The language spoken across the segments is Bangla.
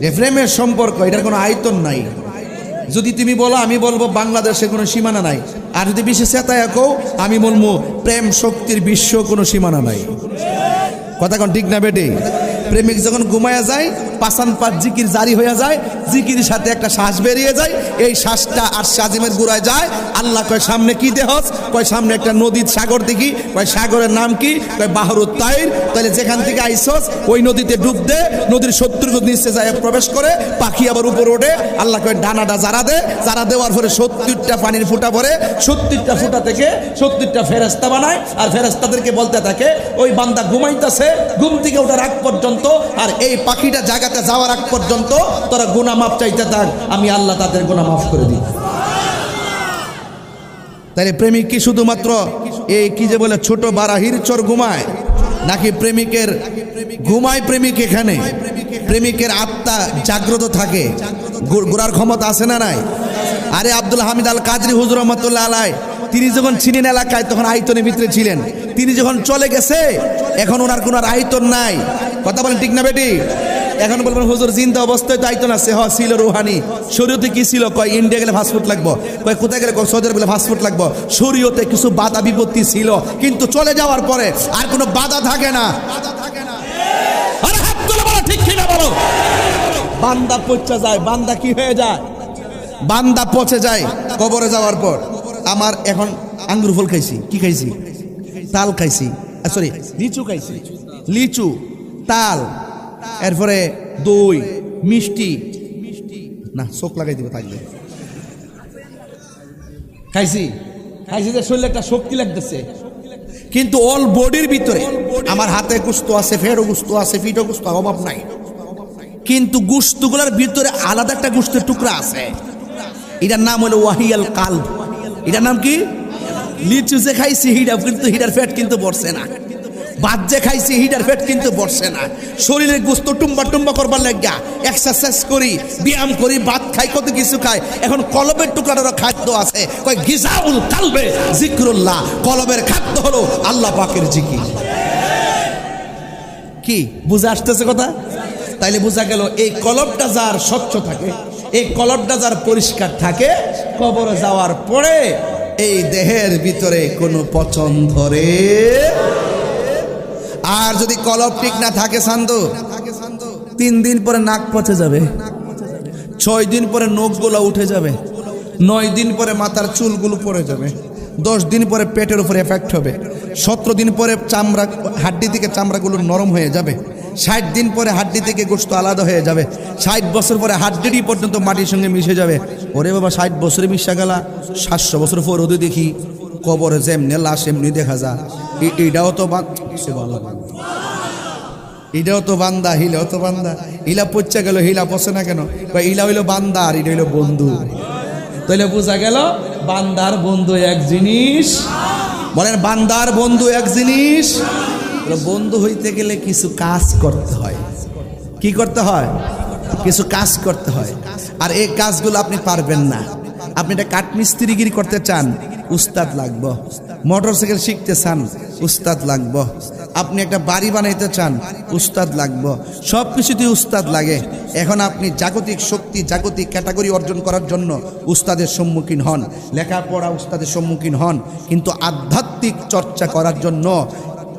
যে প্রেমের সম্পর্ক, এটার কোনো আয়তন নাই। যদি তুমি বলো, আমি বলবো বাংলাদেশে কোনো সীমানা নাই। আর যদি বিশেষ চেতায় কও, আমি বলবো প্রেম শক্তির বিশ্ব কোনো সীমানা নাই। কথা কোন ঠিক না বেটে? প্রেমিক যখন ঘুমায়া যায়, পাসান পাত জিকির জারি হয়ে যায়, জিকিরের সাথে একটা শ্বাস বেরিয়ে যায়, এই শ্বাসটা আর সাজিমের গুড়ায় যায়। আল্লাহ কয় সামনে কি দেহস? কয় সামনে একটা নদীর সাগর দেখি। কয় সাগরের নাম কি? কয় বাহরুত তাইর। তাহলে যেখান থেকে আইসস ওই নদীতে ডুব দে, নদীর 70 গজ নিচে যায় প্রবেশ করে, পাখি আবার উপরে ওঠে। আল্লাহ কয় ডানাটা জারা দে, জারা দেওয়ার পরে 70টা পানির ফুটা পরে, 70টা ফুটা থেকে 70টা ফেরেশতা বানায়। আর ফেরেশতাদেরকে বলতে থাকে, ওই বান্দা ঘুমাইতেছে, ঘুম থেকে ওঠার আগ পর্যন্ত আর এই পাখিটা জায়গাতে যাওয়ার আগ পর্যন্ত তোরা গুনাহ মাফ চাইতে থাক, আমি আল্লাহ তাদের গুনাহ মাফ করে দিই। তাহলে প্রেমিক কি শুধুমাত্র এই কি যে বলে ছোট বারাহির চর ঘুমায়, নাকি প্রেমিকের ঘুমায়? প্রেমিক এখানে প্রেমিকের আত্মা জাগ্রত থাকে, ঘোরার ক্ষমতা আছে না নাই? আরে আব্দুল হামিদ আল কাদরি হুজুর রহমাতুল্লাহ আলাইহি, তিনি যখন ছিলেন এলাকায় তখন আয়তনের ভিতরে ছিলেন। তিনি যখন চলে গেছে এখন ওনার কোনো আয়তন নাই। কথা বলেন ঠিক না বেটি? এখন বলবেন হুজুর জিন্দা অবস্থায় তো আয়তন আছে। হ্যাঁ ছিল রুহানি। শরীয়তে কি ছিল? কয় ইন্ডিয়া গেলে ফাস্টফুড লাগবো, কয় কোথায় গেলে সৌদি আরব গেলে ফাস্টফুড লাগবো। শরীয়তে কিছু বাধা বিপত্তি ছিল, কিন্তু চলে যাওয়ার পরে আর কোনো বাধা থাকে না। আরে হাত তুলে বলো ঠিক কিনা বলো। বান্দা পচে যায়। বান্দা কি হয়ে যায়? বান্দা পচে যায় কবরে যাওয়ার পর। আমার এখন আঙ্গুর ফল খাইছি, কি খাইছি? তাল খাইছি, সরি লিচু খাইছি, লিচু, তাল, এরপরে দই, মিষ্টি, না চোখ লাগাই দিব থাকবে, খাইছি খাইছি যে শরীরে একটা শক্তি লাগতেছে। কিন্তু অল বডির ভিতরে আমার হাতে গুস্ত আছে, ফেরও গুস্ত আছে, পিঠও গুস্ত, অভাব নাই। কিন্তু গুস্তগুলোর ভিতরে আলাদা একটা গুস্তের টুকরা আছে, এটার নাম হলো ওয়াহিয়াল কালব। এটার নাম কি? লিচু যে খাইছি হিডা কিন্তু হিডার ফ্যাট কিন্তু বসছে না, ভাত যে খাইছি হিডার ফ্যাট কিন্তু বসছে না। শরীরের গোস্ত টুম্বা টুম্বা করবার লাগিয়া এক্সারসাইজ করি, ব্যায়াম করি, ভাত খাই, কত কিছু খাই। এখন কলবের টুকরাটারও খাদ্য আছে, কয় গিজাউল কালবে জিক্রুল্লাহ। কলবের খাদ্য হলো আল্লাহ পাকের জিকির। কি বুঝা আসতেছে কথা? তাইলে বোঝা গেল এই কলবটা যার স্বচ্ছ থাকে, এই কলবটা যার পরিষ্কার থাকে, কবরে যাওয়ার পরে এই দেহের ভিতরে কোনো পচন ধরে। আর যদি কলব ঠিক না থাকে শান্ত, 3 দিন পরে নাক পচে যাবে, 6 দিন পরে নখগুলো উঠে যাবে, 9 দিন পরে মাথার চুলগুলো পড়ে যাবে, 10 দিন পরে পেটের উপরে এফেক্ট হবে, 17 দিন পরে চামড়া, হাড্ডি থেকে চামড়াগুলো নরম হয়ে যাবে, 60 দিন পরে হাড্ডি থেকে গোশত আলাদা হয়ে যাবে, 60 বছর পরে হাড্ডি পর্যন্ত মাটির সঙ্গে মিশে যাবে। ওরে বাবা 60 বছরে মিশা গেলা, 700 বছর পর ওদের দেখি কবরে যেমনি লাশ এমনি দেখা যায়। এটাও তো এটাও তো বান্দা, হিলাও তো বান্দা। হিলা পচা গেল, হিলা পচে না কেন? হিলা হইলো বান্দা আর এটা হইলো বন্ধু। তাহলে বোঝা গেল বান্দার বন্ধু এক জিনিস। বলেন বান্দার বন্ধু এক জিনিস। বন্ধু হইতে গেলে কিছু কাজ করতে হয়। কি করতে হয়? কিছু কাজ করতে হয়। আর এই কাজগুলো আপনি পারবেন না। আপনি এটা কাঠমিস্ত্রিগিরি করতে চান, উস্তাদ লাগবে। মোটরসাইকেল শিখতে চান, উস্তাদ লাগবে। আপনি একটা বাড়ি বানাইতে চান, উস্তাদ লাগবে। সব কিছুতেই উস্তাদ লাগে। এখন আপনি জাগতিক শক্তি, জাগতিক ক্যাটাগরি অর্জন করার জন্য উস্তাদের সম্মুখীন হন, লেখাপড়া উস্তাদের সম্মুখীন হন, কিন্তু আধ্যাত্মিক চর্চা করার জন্য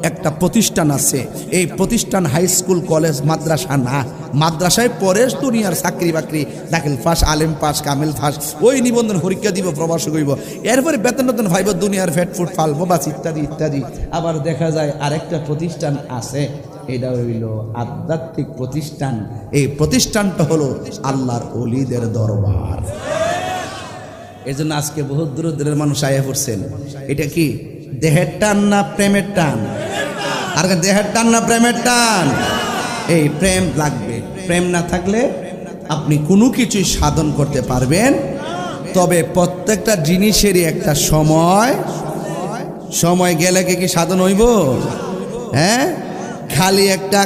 একটা প্রতিষ্ঠান আছে। এই প্রতিষ্ঠান হাই স্কুল, কলেজ, মাদ্রাসা না। মাদ্রাসায় পরে দুনিয়ার চাকরি বাকরি, দাখিল পাস, আলেম পাস, কামেল পাস, ওই নিবন্ধন পরীক্ষা দিব, প্রবাস করিব, এরপরে বেতন বেতন ভাইব, দুনিয়ার ফ্যাট ফুড ফালবো বাস ইত্যাদি ইত্যাদি। আবার দেখা যায় আরেকটা প্রতিষ্ঠান আছে, এটা হইল আধ্যাত্মিক প্রতিষ্ঠান। এই প্রতিষ্ঠানটা হলো আল্লাহর ওলিদের দরবার। এই জন্য আজকে বহুত দূর দূরের মানুষ আয়া পড়ছেন। এটা কি দেহের টান না প্রেমের টান? আর দেহের টান না প্রেমের টান? এই প্রেম লাগবে। প্রেম না থাকলে আপনি কোনো কিছুই সাধন করতে পারবেন। তবে প্রত্যেকটা জিনিসেরই একটা সময় গেলে কি সাধন হইব? হ্যাঁ, খালি একটা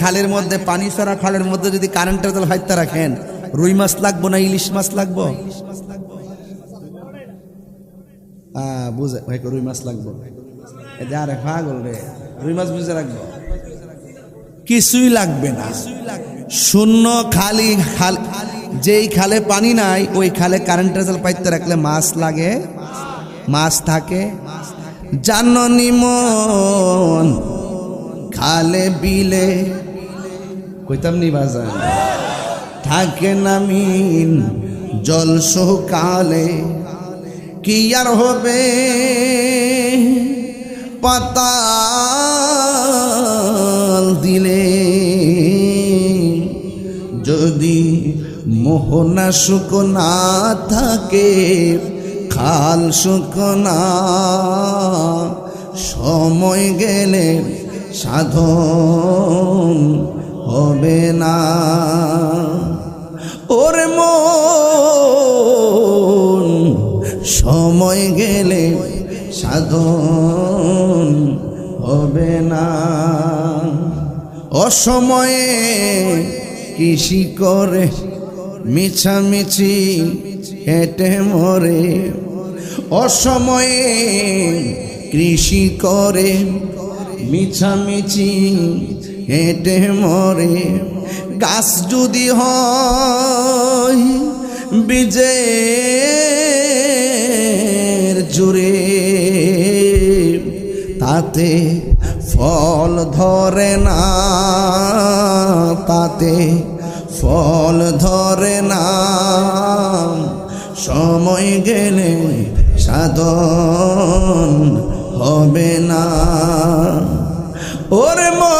খালের মধ্যে পানি ছাড়া খালের মধ্যে যদি কারেন্টের তেল ফাইতে রাখেন, রুই মাছ লাগবো না ইলিশ মাছ লাগবো? বুঝে ভাই, রুই মাছ লাগবো। আরে পাগল রে, রুই মাছ বুঝে রাখবো। কিছুই লাগবে না, শূন্য খালি খাল। যেই খালে পানি নাই ওই খালে কারেন্টের জাল পাইতে রাখলে মাছ লাগে, মাছ থাকে। জাননি মন খালে বিলে কইতাম নি বাজান, থাকে নামিন জল শুকালে। কি আর হবে পাতাল দিলে, যদি মোহনা শুকনা থাকে খাল শুকনা। সময় গেলে সাধন হবে না। ওরে মন সময় গেলে সাধন হবে না। অসময়ে কৃষি করে মিছামিছি হেঁটে মরে। অসময়ে কৃষি করে মিছামিছি হেঁটে মরে। গাছ যদি হয় বীজের জুড়ে, তাতে ফল ধরে না, তাতে ফল ধরে না। সময় গেলে সাধন হবে না। ওরে মন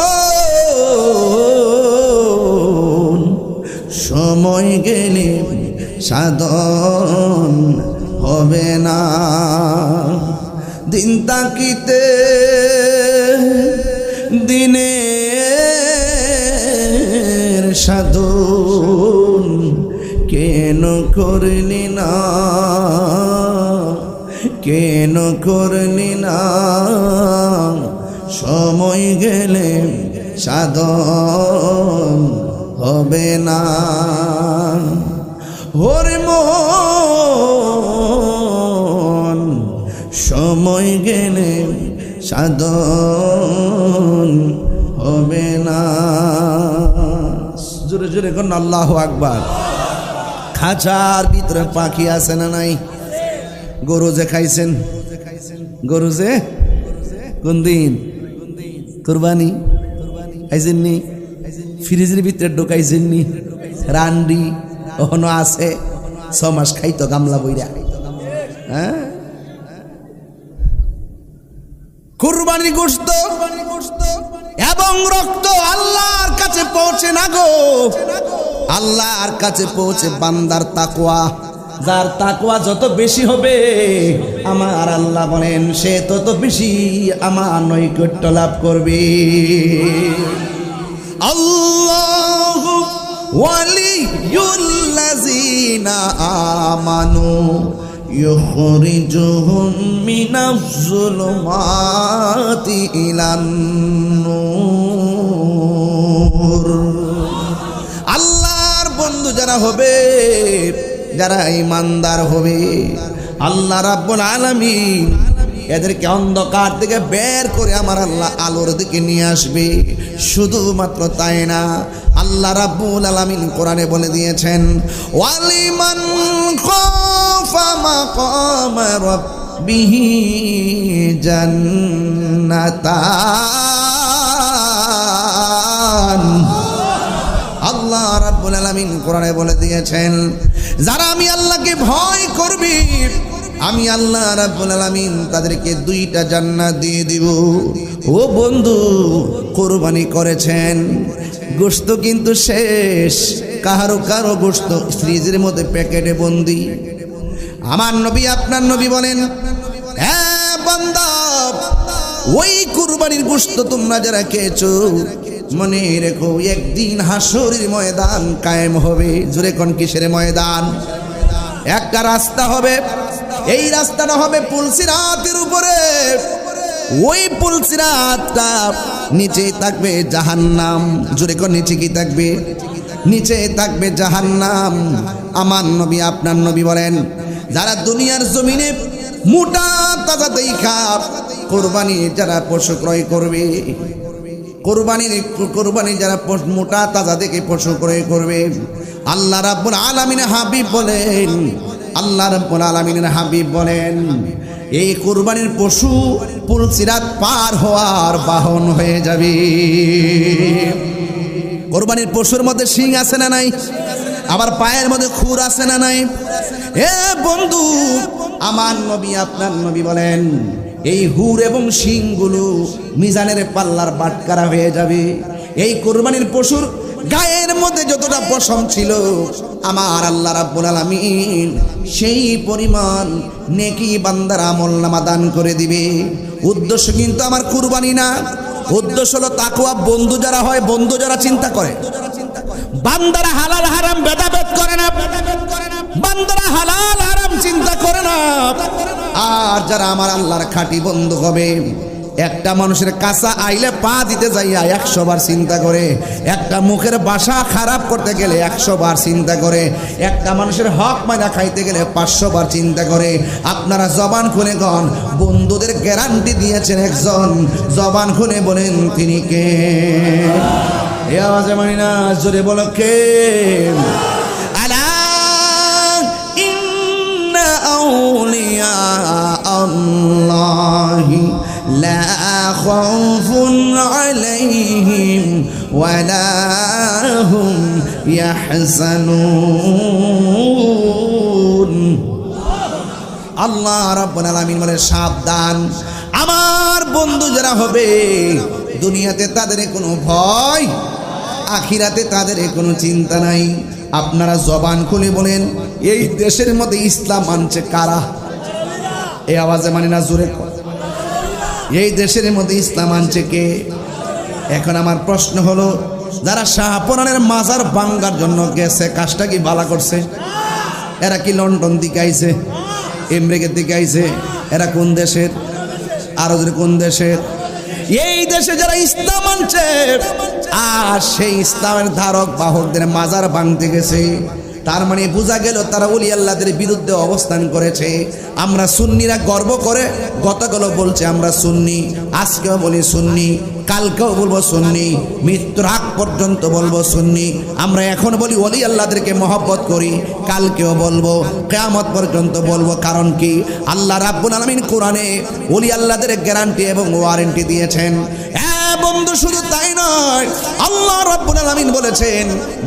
সময় গেলে সাধন হবে না। দিন তাকিতে দিনের সাধন কেন করলি না, কেন করলি না। সময় গেলে সাধন হবে না। ওরে মন সময় গেলে সাধন হবে না। জোরে জোরে কোন আল্লাহু আকবার। খাঁচার ভিতরে পাখি আছে না নাই? গরু যে খাইছেন, গরু যে কোন দিন কুরবানি খাইছেননি? ফ্রিজের ভিতরে ঢোকাইছেননি? রান্ডি ওখানে আছে, 6 মাস খাইতো গামলা বইরা। হ্যাঁ, কুরবানির গোশত এবং রক্ত আল্লাহর কাছে পৌঁছে না গো। আল্লাহর কাছে পৌঁছে বান্দার তাকওয়া। যার তাকওয়া যত বেশি হবে আমার আল্লাহ বলেন সে তত বেশি আমার নৈকট্য লাভ করবে। আল্লাহু ওয়ালিয়ুল্লাযিনা আমানু ইউখরিজুহুম মিনাজ-জুলুমাতি ইলান-নূর। আল্লাহর বন্ধু যারা হবে, যারা ঈমানদার হবে, আল্লাহ রাব্বুল আলামিন এদেরকে অন্ধকার থেকে বের করে আমার আল্লাহ আলোর দিকে নিয়ে আসবে। শুধুমাত্র তাই না, আল্লাহ রাব্বুল আলামিন কোরআনে বলে দিয়েছেন ওয়ালিমান খাফা মাকামা রাব্বিহি জান্নাতান। আল্লাহ রাব্বুল আলামিন কোরআনে বলে দিয়েছেন যারা আমি আল্লাহকে ভয় করবে আমি আল্লাহ রাব্বুল আলামিন তাদেরকে 2টা জান্নাত দিয়ে দিব। ও বন্ধু, কুরবানি করেছেন, গোশত কিন্তু শেষ। কারো কারো গোশত ফ্রিজের মধ্যে প্যাকেটে বন্দি। আমার নবী আপনার নবী বলেন, হ্যাঁ বান্দা, ওই কুরবানির গোশত তোমরা যারা খেয়েছো মনে রেখো একদিন হাসরের ময়দান কায়েম হবে। জোরে কোন কিসের ময়দান? একটা রাস্তা হবে, এই রাস্তাটা হবে পুলসিরাতের উপরে। ওই পুলসিরাতটা নিচে থাকবে জাহান্নাম। জোরে কোন নিচে কি থাকবে? নিচে থাকবে জাহান্নাম। আমার নবী আপনার নবী বলেন যারা দুনিয়ার জমিনে মোটা তাজা দেখা কোরবানি যারা পশু ক্রয় করবে, কোরবানি যারা মোটা তাজা দেখে পশু ক্রয় করবে, আল্লাহ রাব্বুল আলামিনের হাবিব বলেন, আল্লাহ রাব্বুল আলামিনের হাবিব বলেন, এই কোরবানির পশু পুলসিরাত পার হওয়ার বাহন হয়ে যাবে। কোরবানির পশুর মধ্যে শিং আছে না নাই? আবার পায়ের মধ্যে খুর আছে না নাই? এ বন্ধু, আমার নবী আপনার নবী বলেন, এই হুর এবং শিংগুলো মিজানের পাল্লার বাটকারা হয়ে যাবে। এই কোরবানির পশুর গায়ের মধ্যে যতটা পশম ছিল, আমার আল্লাহ রাব্বুল আলামিন সেই পরিমাণ নেকি বান্দার আমলনামা দান করে দিবে। উদ্দেশ্য কিন্তু আমার কুরবানি না, উদ্দেশ্য হলো তাকওয়া। বন্ধু যারা হয়, বন্ধু যারা চিন্তা করে, বান্দারা হালাল হারাম ভেদাভেদ করে না, বান্দারা হালাল হারাম চিন্তা করে না। আর যারা আমার আল্লাহর খাঁটি বন্ধু হবে, একটা মানুষের কাছে আইলে পা দিতে যাইয়া 100 বার চিন্তা করে, একটা মুখের ভাষা খারাপ করতে গেলে 100 বার চিন্তা করে, একটা মানুষের হক মাইনা খাইতে গেলে 500 বার চিন্তা করে। আপনারা জবান খুলে গন, বন্ধুদের গ্যারান্টি দিয়েছেন একজন, জবান খুলে বলেন তিনি কে? এ আওয়াজে মানি না, জোরে বলো কে? আলা ইন্না আউলিয়া আল্লাহি লা খাউফুন আলাইহিম ওয়ালা হুম ইয়াহজানুন। আল্লাহ রাব্বুল আলামিন বলে, সাবধান, আমার বন্ধু যারা হবে, দুনিয়াতে তাদের কোনো ভয়, আখিরাতে তাদের কোনো চিন্তা নাই। আপনারা জবান খুলে বলেন, এই দেশের মধ্যে ইসলাম আনছে কারা? এই আওয়াজে মানে না, জোরে। এই দেশের মধ্যে ইসলাম আনছে কে? এখন আমার প্রশ্ন হলো, যারা শাহপরানের মাজার ভাঙ্গার জন্য গেছে, কাজটা কি ভালো করছে? এরা কি লন্ডন থেকে আইছে, আমেরিকা থেকে আইছে? এরা কোন দেশের? আরো কোন দেশের? এই দেশে যারা ইসলাম আনছে, আর সেই ইসলামের ধারক বাহকদের মাজার ভাঙতে গেছে, তার মানে বোঝা গেল তারা ওলি আল্লাহদের বিরুদ্ধে অবস্থান করেছে। আমরা সুন্নিরা গর্ব করে গতকাল বলছে আমরা সুন্নি, আজকেও বলি সুন্নি, কালকেও বলবো সুন্নি, মৃত্যুর আগ পর্যন্ত বলবো সুন্নি। আমরা এখন বলি ওলি আল্লাহদেরকে মহব্বত করি, কালকেও বলবো, কিয়ামত পর্যন্ত বলবো। কারণ কি? আল্লাহ রাব্বুল আলামিন কোরআনে ওলি আল্লাহদের গ্যারান্টি এবং ওয়ারেন্টি দিয়েছেন। বন্ধু, শুধু তাই নয়, আল্লাহ রাব্বুল আলামিন বলেছেন,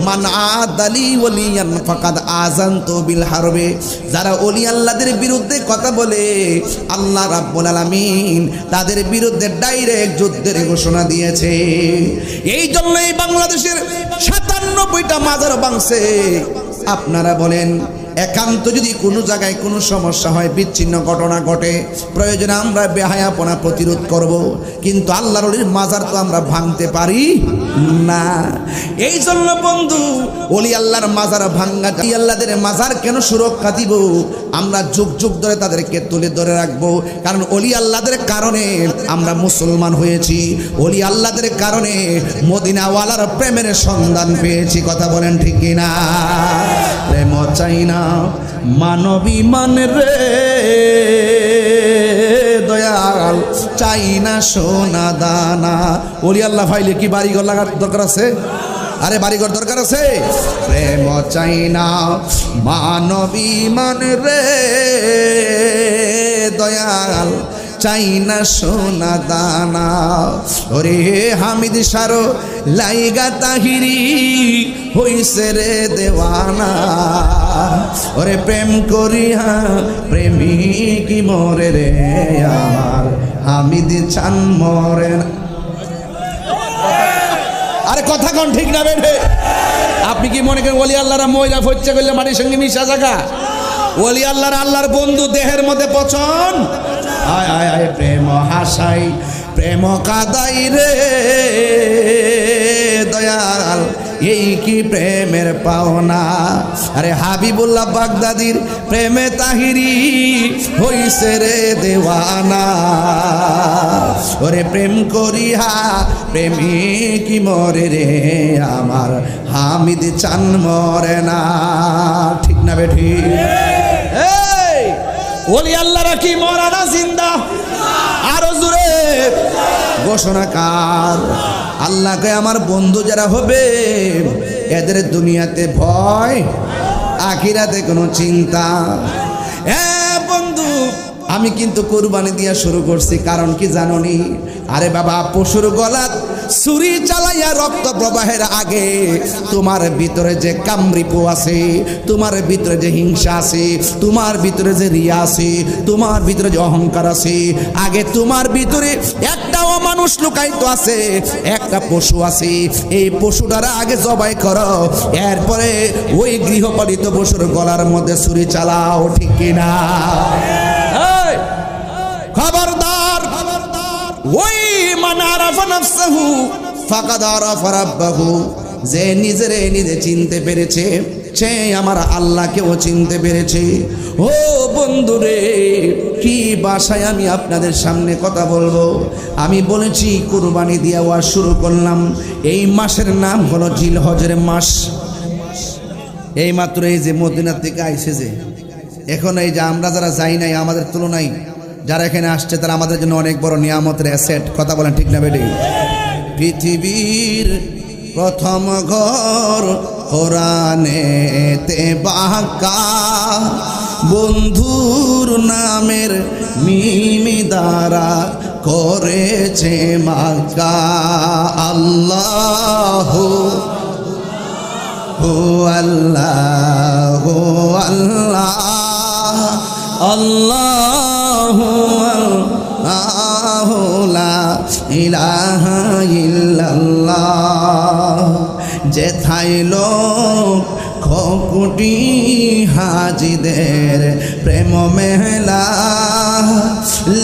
মান আদালি ওয়ালিয়ান ফাকাদ আযানতু বিল হারবে। যারা ওলি আল্লাহদের বিরুদ্ধে কথা বলে, আল্লাহ রাব্বুল আলামিন তাদের বিরুদ্ধে ডাইরেক্ট যুদ্ধের ঘোষণা দিয়েছে। এই জন্যই বাংলাদেশের ৯৭টা মাজার ভাঙছে। আপনারা বলেন, একান্ত যদি কোনো জায়গায় কোনো সমস্যা হয়, বিচ্ছিন্ন ঘটনা ঘটে, প্রয়োজনে আমরা বেহায়াপনা প্রতিরোধ করব, কিন্তু আল্লাহর ওলির মাজার তো আমরা ভাঙতে পারি না। এই জন্য বন্ধু, ওলি আল্লাহর মাজার ভাঙ্গা, আল্লাহদের মাজার কেন সুরক্ষা দিব? আমরা যুগ যুগ ধরে তাদেরকে তুলে ধরে রাখবো, কারণ ওলি আল্লাহদের কারণে আমরা মুসলমান হয়েছি, ওলি আল্লাহদের কারণে মদিনাওয়ালার প্রেমের সন্ধান পেয়েছি। কথা বলেন ঠিক কিনা? প্রেম চাই না, মানবী মান রে দয়াল, চাই না সোনা দানা। ওলি আল্লাহ ফাইলে কি বাড়িঘর লাগার দরকার আছে? আরে বাড়িঘর দরকার আছে? প্রেম চাই না, মানবী মান রে দয়াল, চাই না সোনা দানা। ওরে হামিদ সারো লাইগা তাহিরি হইছে রে দেওয়ানা। ওরে প্রেম করিয়া প্রেমিক মরে রে আমার, হামিদ চান মরে না। আরে কথা কোন ঠিক না বেঠে? আপনি কি মনে করেন ওলি আল্লাহরা ময়লা ফচ্চা করলে মাটির সঙ্গে মিশা জায়গা? ওলি আল্লাহর বন্ধু দেহের মধ্যে পছন। আয় আয় আয়, প্রেম হাসাই প্রেম কাদাই রে দয়াল, এই কি প্রেমের পাওনা। আরে হাবিবুল্লাহ বাগদাদির প্রেমে তাহিরি হইছে রে দেওয়ানা। ওরে প্রেম করিয়া প্রেমিক মরে রে আমার, হামিদ চান মরে না। ঠিক না বেঠি? ওলি আল্লাহরা কি মরা না জিন্দা? আরো জোরে ঘোষণা কার? আল্লাহকে আমার বন্ধু যারা হবে এদের দুনিয়াতে ভয়, আখিরাতে কোনো চিন্তা। বন্ধু আমি কিন্তু কুরবানি দিয়া শুরু করছি, কারণ কি জানোনি? আরে বাবা, পশুর গলাত ছুরি চালাইয়া রক্ত প্রবাহের আগে তোমার ভিতরে যে কামরিপু আছে, তোমার ভিতরে যে হিংসা আছে, তোমার ভিতরে যে রিয়া আছে, তোমার ভিতরে যে অহংকার আছে, আগে তোমার ভিতরে একটা অমানুষ লুকায়িত আছে, একটা পশু আছে। এই পশুটারা আগে জবাই করো, এরপরে ওই গৃহপালিত পশুর গলার মধ্যে ছুরি চালাও, ঠিক কিনা? খবরদার, ওই মান আরাফা নাফসাহু ফাকাদ আরাফা রাব্বাহু, যে নিজেরে নিজে চিনতে পেরেছে সে আমার আল্লাহকেও চিনতে পেরেছে। ও বন্ধুরে, কি ভাষায় আমি আপনাদের সামনে কথা বলবো? আমি বলেছি কুরবানি দিয়ে ওয়াজ শুরু করলাম। এই মাসের নাম হলো জিলহজের মাস। এই মাত্র এই যে মদিনা থেকে আইছে, যে এখন এই যে আমরা যারা যাই নাই, আমাদের তুলনায় যারা এখানে আসছে তারা আমাদের জন্য অনেক বড় নিয়ামতের অ্যাসেট। কথা বলেন ঠিক না বেটি? পৃথিবীর প্রথম ঘর কোরআনেতে বাঁকা, বন্ধুর নামের মিমি দ্বারা করেছে মাক্কা। আল্লাহ হু আল্লাহ আল্লাহ আল্লাহু আল্লাহু লা ইলাহা ইল্লাল্লাহ। যেথায় লোক কোটি হাজিদের প্রেম মেলা,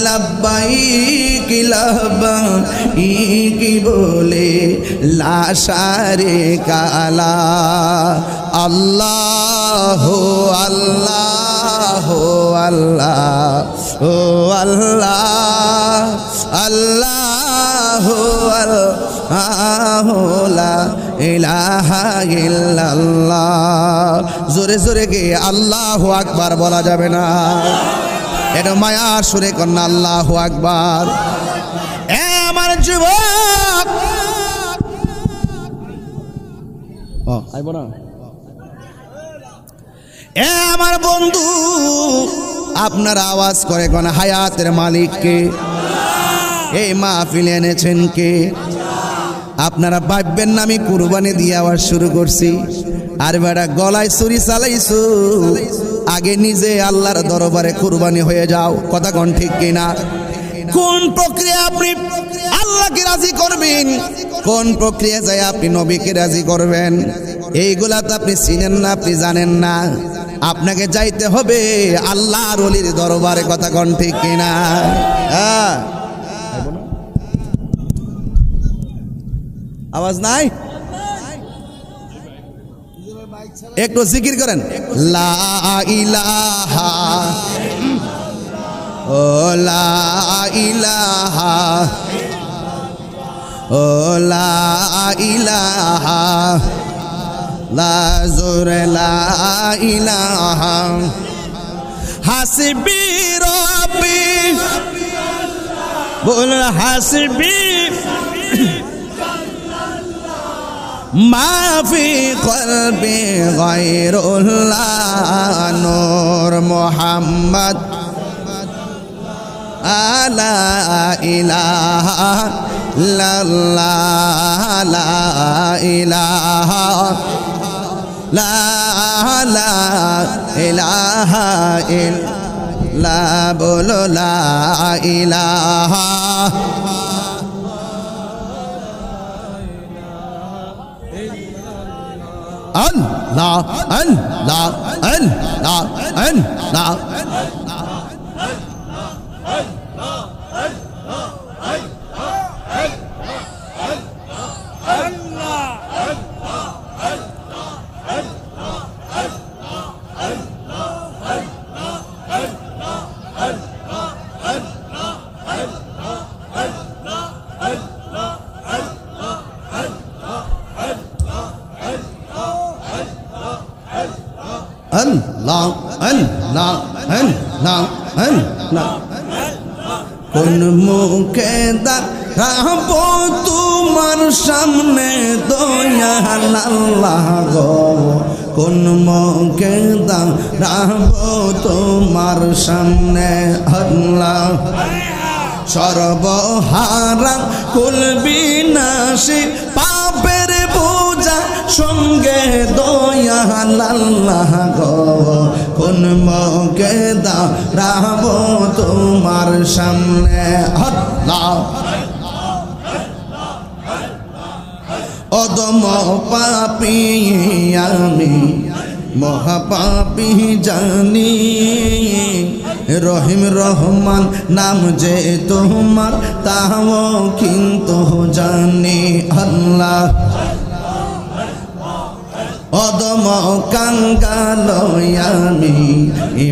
লাব্বাইক লাব্বাইক বলে লাশারে কালা। আল্লাহ আল্লাহ আল্লাহ ও আল্লাহ আল্লাহ আল্লাহ লা ইলাহা ইল্লাল্লাহ। জোরে জোরে গে আল্লাহু আকবার বলা যাবে না? এটা মায়ার সুরে কন্যা আল্লাহু আকবার। আমার যুবক, আইব না? আমার বন্ধু, আপনার আওয়াজ করে কোন হায়াতের মালিককে? এই মাহফিলে এনেছেন কে? আপনারা ভাববেন না আমি কুরবানি দিয়ে আওয়াজ শুরু করছি। আর বেটা গলায় ছুরি চালাইছো, আগে নিজে আল্লাহর দরবারে কুরবানি হয়ে যাও। কথা কোন ঠিক কিনা? কোন প্রক্রিয়া আপনি আল্লাহকে রাজি করবেন, কোন প্রক্রিয়া যায় আপনি নবীকে রাজি করবেন, এইগুলা তো আপনি চিনেন না, আপনি জানেন না। আপনাকে যাইতে হবে আল্লাহর ওলির দরবারে। কথা কোন ঠিক কিনা? আওয়াজ নাই? একটু জিকির করেন, লা ইলাহা ও লা ইলাহা ও লা ইলাহা লা জোরে লা ইলাহা হাসবি রব্বি বল হাসবি মাফি কলবি গায়রুল্লাহ নূর মুহাম্মদ আলা ইলাহা ইল্লাল্লাহ লা ইলাহা লা ইলাহা ইল্লা বলো লা ইলাহা আল্লাহ আল্লাহ আল্লাহ আল্লাহ। আল্লাহ আল্লাহ আল্লাহ আল্লাহ। কোন মুখে রাহব তোমার সামনে দয়াল আল্লাহ গো কোন মুখে দাঁড়াব তোমার সামনে আল্লাহ সর্বহারা কুল বিনাশী পাপের বোঝা সঙ্গে দয়াল আল্লাহ গো কোন মুখে দাঁড়াব তোমার সামনে আল্লাহ অদম পাপী আমি মহাপাপী জানি রহিম রহমান নাম যে তোমার তাও কিন্তু জানি আল্লাহ অদম কাঙ্গাল আমি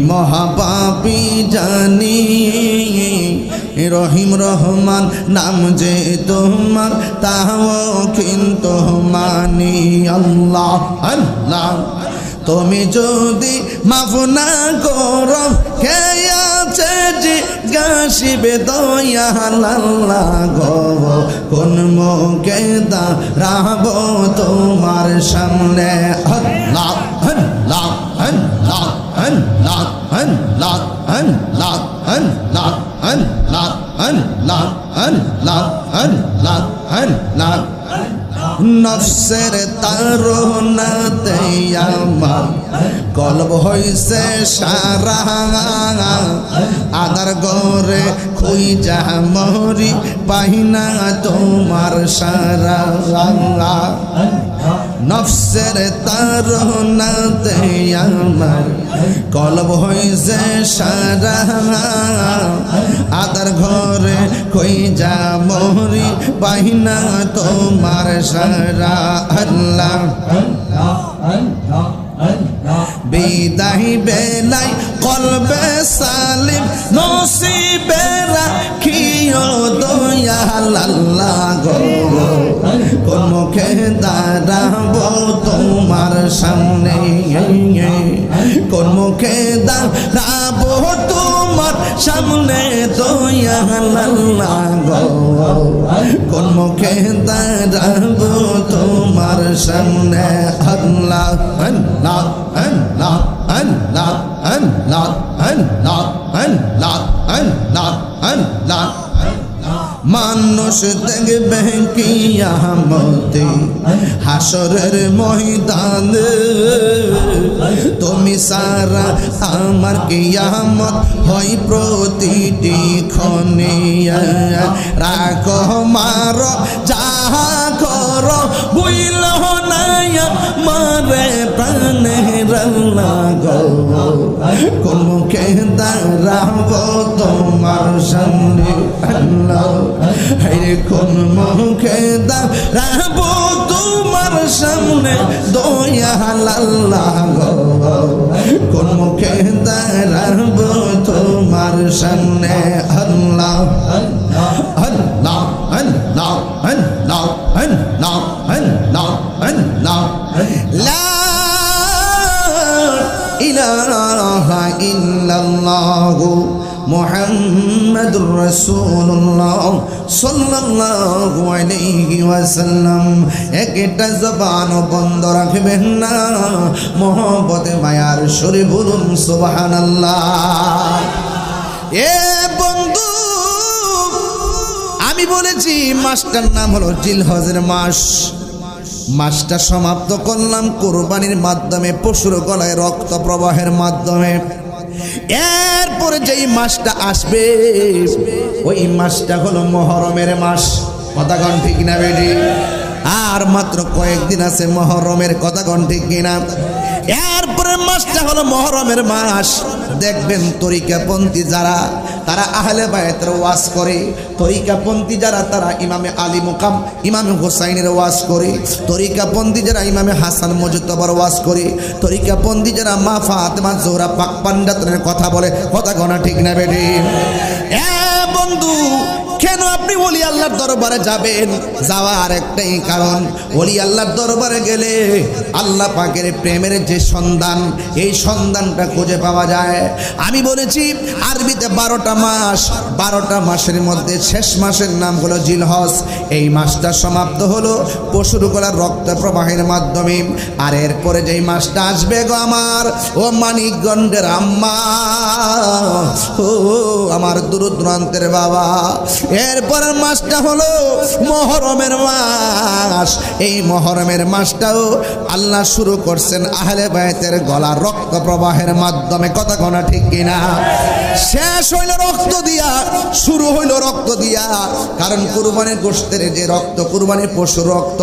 মহাপাপী জানি রহিম রহমান নাম যে তোমার তাও কিন্তু মানি আল্লাহ আল্লাহ তুমি যদি মাফ না করো কে আছে জিজ্ঞাসিবে দয়াল আল্লাহ গো কোন মুখে দাঁড়াব তোমার সামনে আল্লাহ আল্লাহ আল্লাহ আল্লাহ আল্লাহ আল্লাহ আল্লাহ আল্লাহ আল্লাহ আল্লাহ আল্লাহ আল্লাহ নফসের তারুণাতে আমার কলব হইছে সারা আদার গরে খুঁজা মরি পাইনা তোমার সারা নফসের তারুণাতে আমার কলব হইছে সারা আদার ঘরে খুঁজা মরি পাইনা তোমার সারা আল্লাহ বিদায় বেলাই কলবে সালিম নসিবে রাখিও দয়াল আল্লাহ গো কোন মুখে দাঁড়াব তোমার সামনে কোন মুখে দাঁড়াব তোমার সামনে দয়াল আল্লাহ গো কোন মুখে দাঁড়াব তোমার সামনে আল্লাহ আল্লাহ আল্লাহ আল্লাহ আল্লাহ আল্লাহ আল্লাহ আল্লাহ আল্লাহ মানুষ দেখবে কিয়ামতে হাসরের ময়দানে তুমি সারা আমার কিয়ামত হয় প্রতিটি ক্ষণে রাখো মার যাহা করো বুঝল না মারে প্রাণের আল্লাহ গো কোন মুখে দাঁড়াব তোমার সামনে আল্লাহ হে কোন মুখে দাঁড়াব তোমার সামনে দয়াল আল্লাহ গো কোন মুখে দাঁড়াব তোমার সামনে আল্লাহ আল্লাহ আল্লাহ আল্লাহ আল্লাহ আল্লাহ আল্লাহ লা ইলাহা ইল্লাল্লাহ মুহাম্মাদুর রাসূলুল্লাহ সাল্লাল্লাহু আলাইহি ওয়াসাল্লাম একটা জবান বন্ধ রাখবেন না মহব্বতে মায়ার সুরে বলুন সুবহানাল্লাহ এ বন্ধু আমি বলেছি মাসটার নাম হলো জিলহজের মাস মাসটা সমাপ্ত করলাম কুরবানির মাধ্যমে পশুর গলায় রক্ত প্রবাহের মাধ্যমে এরপরে যেই মাসটা আসবে ওই মাসটা হলো মুহররমের মাস কথা কোন ঠিক না বেটি আর মাত্র কয়েকদিন আছে মুহররমের কথা কোন ঠিক কিনা এরপরে মাসটা হলো মুহররমের মাস দেখবেন তরিকাপন্থী যারা তারা আহলে বায়তের ওয়াজ করে তরিকাপন্থী যারা তারা ইমামে আলী মুকাম ইমামে হুসাইনের ওয়াজ করে তরিকাপন্থী যারা ইমামে হাসান মুজতবার ওয়াজ করে তরিকাপন্থী যারা মা ফাতেমা জোহরা পাক পান্ডাতনের কথা বলে কথা গোনা ঠিক না বেটি এ বন্ধু কেন আপনি ওলি আল্লাহর দরবারে যাবেন? যাওয়ার একটাই কারণ, ওলি আল্লাহর দরবারে গেলে আল্লাহ পাকের প্রেমের যে সন্ধান, এই সন্ধানটা খুঁজে পাওয়া যায়। আমি বলেছি আরবিতে 12টা মাস, 12টা মাসের মধ্যে শেষ মাসের নাম হলো জিলহজ। এই মাসটা সমাপ্ত হলো পশুর গলার রক্ত প্রবাহের মাধ্যমে। আর এরপরে যেই মাসটা আসবে গো আমার ও মানিকগঞ্জের আম্মা, ও আমার দূরদূরান্তের বাবা, এরপরের মাসটা হলো মুহররমের মাস। এই মুহররমের মাসটাও আল্লাহ শুরু করছেন আহলে বায়তের গলার রক্ত প্রবাহের মাধ্যমে। কথা কোনা ঠিক কিনা? শেষ হইল রক্ত দিয়া, শুরু হইল রক্ত দিয়া। কারণ কুরবানির গোশতের যে রক্ত, কুরবানির পশুর রক্ত,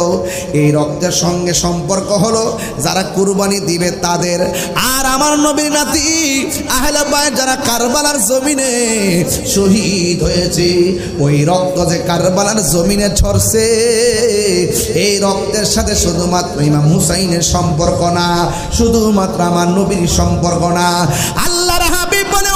এই রক্তের সঙ্গে সম্পর্ক হলো যারা কুরবানি দিবে তাদের। আর আমার নবীর নাতি আহলে বায়ত যারা কারবালার জমিনে শহীদ হয়েছে, ওই রক্ত যে কারবালার জমিনে ঝরছে, এই রক্তের সাথে শুধুমাত্র ইমাম হুসাইনের সম্পর্ক না, শুধুমাত্র আমার নবীর সম্পর্ক না। আল্লাহর হাবিব বলে,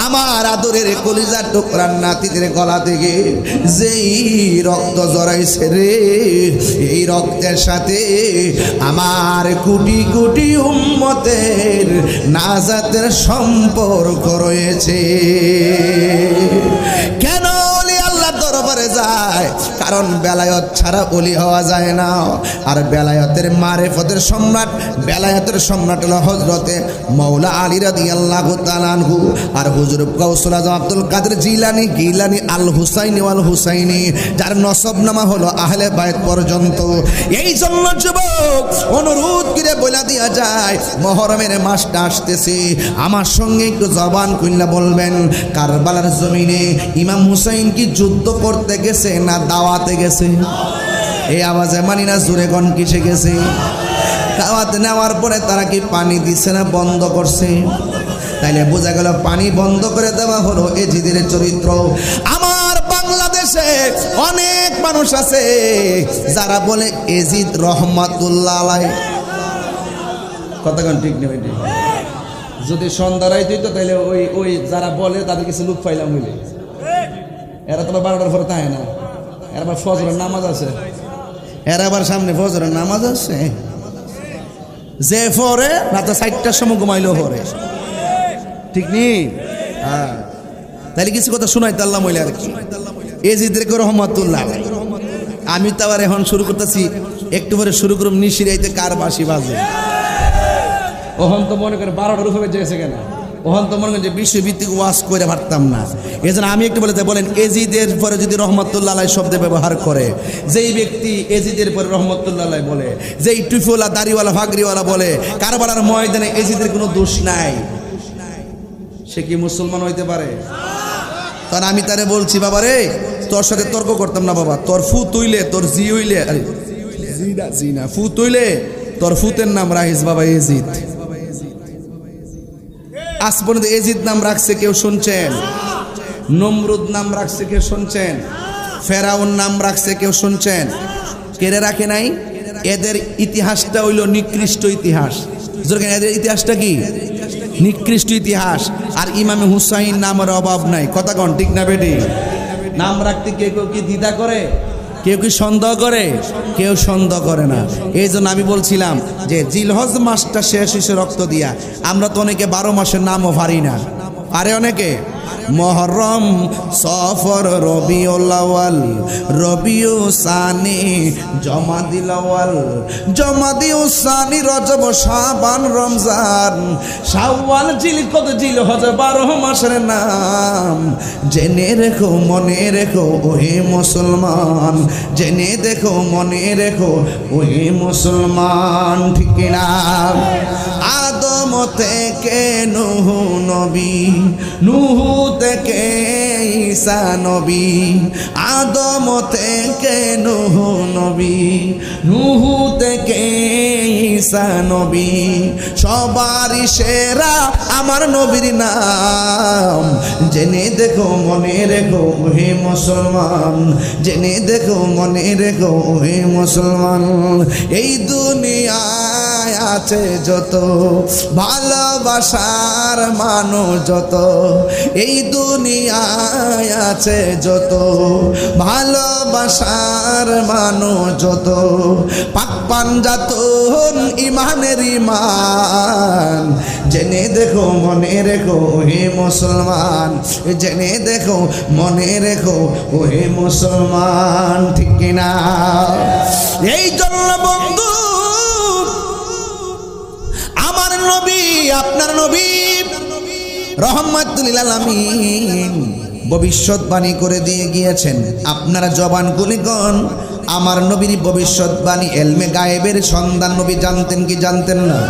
আমার আদরের কলিজার টুকরার নাতিদের গলা থেকে যেই রক্ত জড়াইছে রে, এই রক্তের সাথে আমার কোটি কোটি উম্মতের নাজাতের সম্পর্ক রয়েছে। কেন ওলি আল্লাহ দরবারে যায়? কারণ বেলায়েত ছাড়া ওলি হওয়া যায় না। আর বেলায়েতের মারিফতের সম্রাট, বেলায়েতের সম্রাট হলো হযরতে মাওলা আলী রাদিয়াল্লাহু তাআলা আনহু। আর হুজুর গাউসুল আজম আব্দুল কাদের জিলানী, গিলানী, আল হুসাইনি ওয়াল হুসাইনি, যার নসবনামা হলো আহলে বায়ত পর্যন্ত। এই জন্য যুবক অনুরোধ করে বলে দেয়া যায়, মুহররমের মাসটা আসতেছে, আমার সঙ্গে একটু জবান খুললে বলবেন, কারবালার জমিনে ইমাম হুসাইন কি যুদ্ধ করতে গেছে না দাওয়াতে গেছে? এই আওয়াজে মানি না, জোরে কোন কিসে গেছে? দাওয়াত নেওয়ার পরে তারা কি পানি দিছে না বন্ধ করছে? তাইলে বোঝা গেল পানি বন্ধ করে দেওয়া হলো এজিদের চরিত্র। আমার বাংলাদেশে অনেক মানুষ আছে যারা বলে এজিদ রহমাতুল্লাহ আলাইহি। কতক্ষণ ঠিক নেবে? যদি সন্ধ্যা রাইত হইতো তাহলে ওই ওই যারা বলে তাদের কিছু লুক পাইলাম হইলে। এরা তো 12টার পরে তাই না, এরা আবার ফজরের নামাজ আছে, এরা আবার সামনে ফজরের নামাজ আছে, যে পরে রাতে 4টার সময় ঘুমাইলেও পরে, ঠিক নেই? হ্যাঁ, তাহলে কিছু কথা শোনাইতে আল্লাহ মইলে আর কি। এজিদের রহমাতুল্লাহ আলাইহি। আমি তো আবার এখন শুরু করতেছি, একটু পরে শুরু করুম নিশিরাইতে কার বাঁশি বাজে। ওহন তো মনে করে 12টার উপরে যেয়েছে কেন, ওহন তো মনে করেন যে বিশ্বভিত্তিক ওয়াজ করে পারতাম না। এই জন্য আমি একটু বলতে বলেন, এজিদের পরে যদি রহমতুল্লাহ আলাইহি শব্দ ব্যবহার করে, যেই ব্যক্তি এজিদের পরে রহমতুল্লাহ আলাইহি বলে, যেই টুফিওয়ালা দাড়িওয়ালা ভাগরিওয়ালা বলে কারবালার ময়দানে এজিদের কোনো দোষ নাই, সে কি মুসলমান হইতে পারে? কারণ আমি তারে বলছি, বাবা রে, তোর সাথে তর্ক করতাম না বাবা, তোর ফু তুইলে তোর জি হইলে, আরে জি না, ফু তুইলে তোর ফুতের নাম রাখিস বাবা এজিদ। আজ পর্যন্ত এজিদ নাম রাখছে কেউ শুনছেন? নমরুদ নাম রাখছে কেউ শুনছেন? ফেরাউন নাম রাখছে কেউ শুনছেন? কেড়ে রাখে নাই। এদের ইতিহাসটা হইল নিকৃষ্ট ইতিহাস। এদের ইতিহাসটা কি? নিকৃষ্ট ইতিহাস। আর ইমামে হুসাইন নামের অভাব নাই। কথা কন ঠিক না বেটি? নাম রাখতে কেউ কেউ কি দ্বিধা করে, কেউ কি সন্দেহ করে? কেউ সন্দেহ করে না। এই জন্য আমি বলছিলাম যে জিলহজ মাসটা শেষ হয়েছে রক্ত দিয়া। আমরা তো অনেকে 12 মাসের নামও পারি না, পারে অনেকে। মুহররম, সফর, রবিউল আউয়াল, রবিউ সানি, জমাদিল আউয়াল, জমাদিউ সানি, রজব, শাবান, রমজান, শাওয়াল, জিলকদ, জিলহজ 12 মাসের নাম। জেনে রেখো, মনে রেখো ওহে মুসলমান, জেনে দেখো, মনে রেখো ওহে মুসলমান, ঠিক কিনা? আদম থেকে নূহ নবী, নূহ থেকে ঈসা নবী, আদম থেকে নূহ নবী, নূহ থেকে ঈসা নবী, সবারই সেরা আমার নবীর নাম। জেনে দেখো, মনে রেখো হে মুসলমান, জেনে দেখো, মনে রেখো হে মুসলমান। এই দুনিয়ায় আছে যত, ভালোবাসার মানুষ যত, এই দুনিয়ায় আছে যত, ভালোবাসার মানুষ যত, পাক পাঞ্জাতন ইমানের ইমান, জেনে দেখো মনে রেখো হে মুসলমান, জেনে দেখো মনে রেখো ও হে মুসলমান, ঠিক কিনা? এই জন্য বন্ধু আমার নবী, আপনার নবী রহমাতুল লিল আলামিন ভবিষ্যৎবাণী করে দিয়ে গিয়েছেন। আপনারা জবান খুলে কোন আমার নবীর ভবিষ্যৎবাণী এলমে গায়েবের সন্ধান নবী জানতেন কি জানতেন না?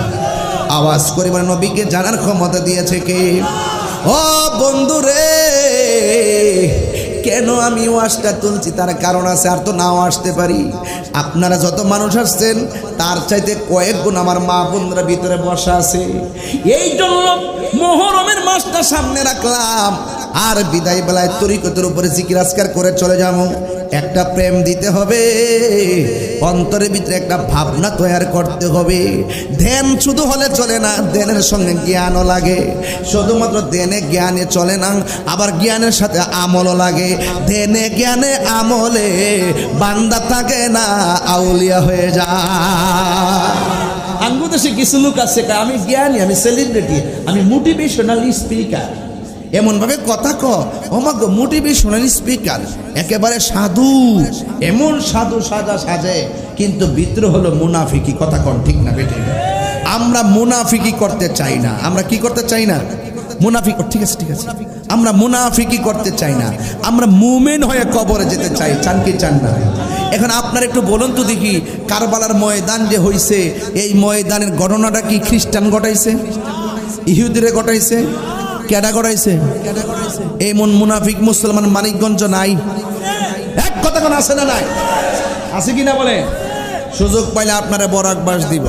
আওয়াজ করে বলে নবীকে জানার ক্ষমতা দিয়েছে কে? ও বন্ধু রে, কেন আমি ওয়াজটা তুলছি তার কারণ আছে, আর তো নাও আসতে পারি। আপনারা যত মানুষ আসছেন তার চাইতে কয়েক গুণ আমার মা বোনরা ভিতরে বসা আছে। এই জন্য মুহররমের মাসটা সামনে রাখলাম, আর বিদায় বেলায় তরিকতের উপরে জিকির আজকার করে চলে যাবো। একটা প্রেম দিতে হবে, অন্তরের ভিতরে একটা ভাবনা তৈরি করতে হবে। ধ্যান শুধু হলে চলে না, ধ্যানের সঙ্গে জ্ঞানও লাগে। শুধুমাত্র ধ্যানে জ্ঞানে চলে না, আবার জ্ঞানের সাথে আমলও লাগে। ধ্যানে জ্ঞানে আমলে বান্দা থাকে না, আউলিয়া হয়ে যায়। আঙ্গু দেশে কিছু লোক আছে, আমি জ্ঞানী, আমি সেলিব্রিটি, আমি মোটিভেশনাল স্পিকার, এমনভাবে কথা কমাগ মোটিভেশনাল স্পিকার, একেবারে সাধু, এমন সাধু সাজা সাজে, কিন্তু ভিতরে হলো মুনাফিকি। কথা কন ঠিক না বেটে? আমরা মুনাফিকি করতে চাই না। আমরা কি করতে চাই না? মুনাফিক। ঠিক আছে ঠিক আছে, আমরা মুনাফিকি করতে চাই না, আমরা মুমিন হয়ে কবরে যেতে চাই। চান কি চান না? এখন আপনারা একটু বলুন তো দেখি, কারবালার ময়দান যে হইছে, এই ময়দানের ঘটনাটা কি খ্রিস্টান ঘটাইছে, ইহুদিরে ঘটাইছে, কেডা ঘটাইছে? এমন মুনাফিক মুসলমান মানিকগঞ্জ নাই? এক কথা কোন আছে না নাই? আছে কি না বলে? সুযোগ পাইলে আপনারা বরাক বাস দিব।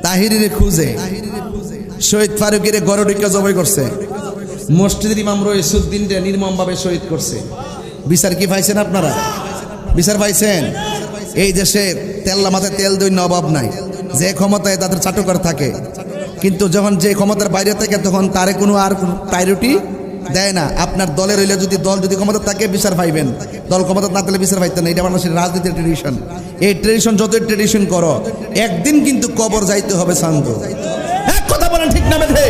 তাহিরিরে খুঁজে শহীদ ফারুকের গরডিকা জবাই করছে, মসজিদের ইমাম রইসুদ্দিনকে নির্মমভাবে শহীদ করছে। বিচার কি পাইছেন আপনারা? বিচার পাইছেন? এই দেশে তেল্লা মাথায় তেল দৈন্য অভাব নাই, যে ক্ষমতায় তাদের চাটুকার থাকে, কিন্তু যখন যে ক্ষমতার বাইরে থাকে তখন তারে কোনো আর প্রায়োরিটি দেয় না। আপনার দলে রইলে যদি দল যদি ক্ষমতা থাকে বিচার পাইবেন, দল ক্ষমতা না থাকলে বিচার পাইতেন না। এটা বাংলাদেশের রাজনীতির ট্রেডিশন। এই ট্রেডিশন যতই ট্রেডিশন করো, একদিন কিন্তু কবর যাইতে হবে। শান্ত এক কথা বলেন ঠিক না বেঠে?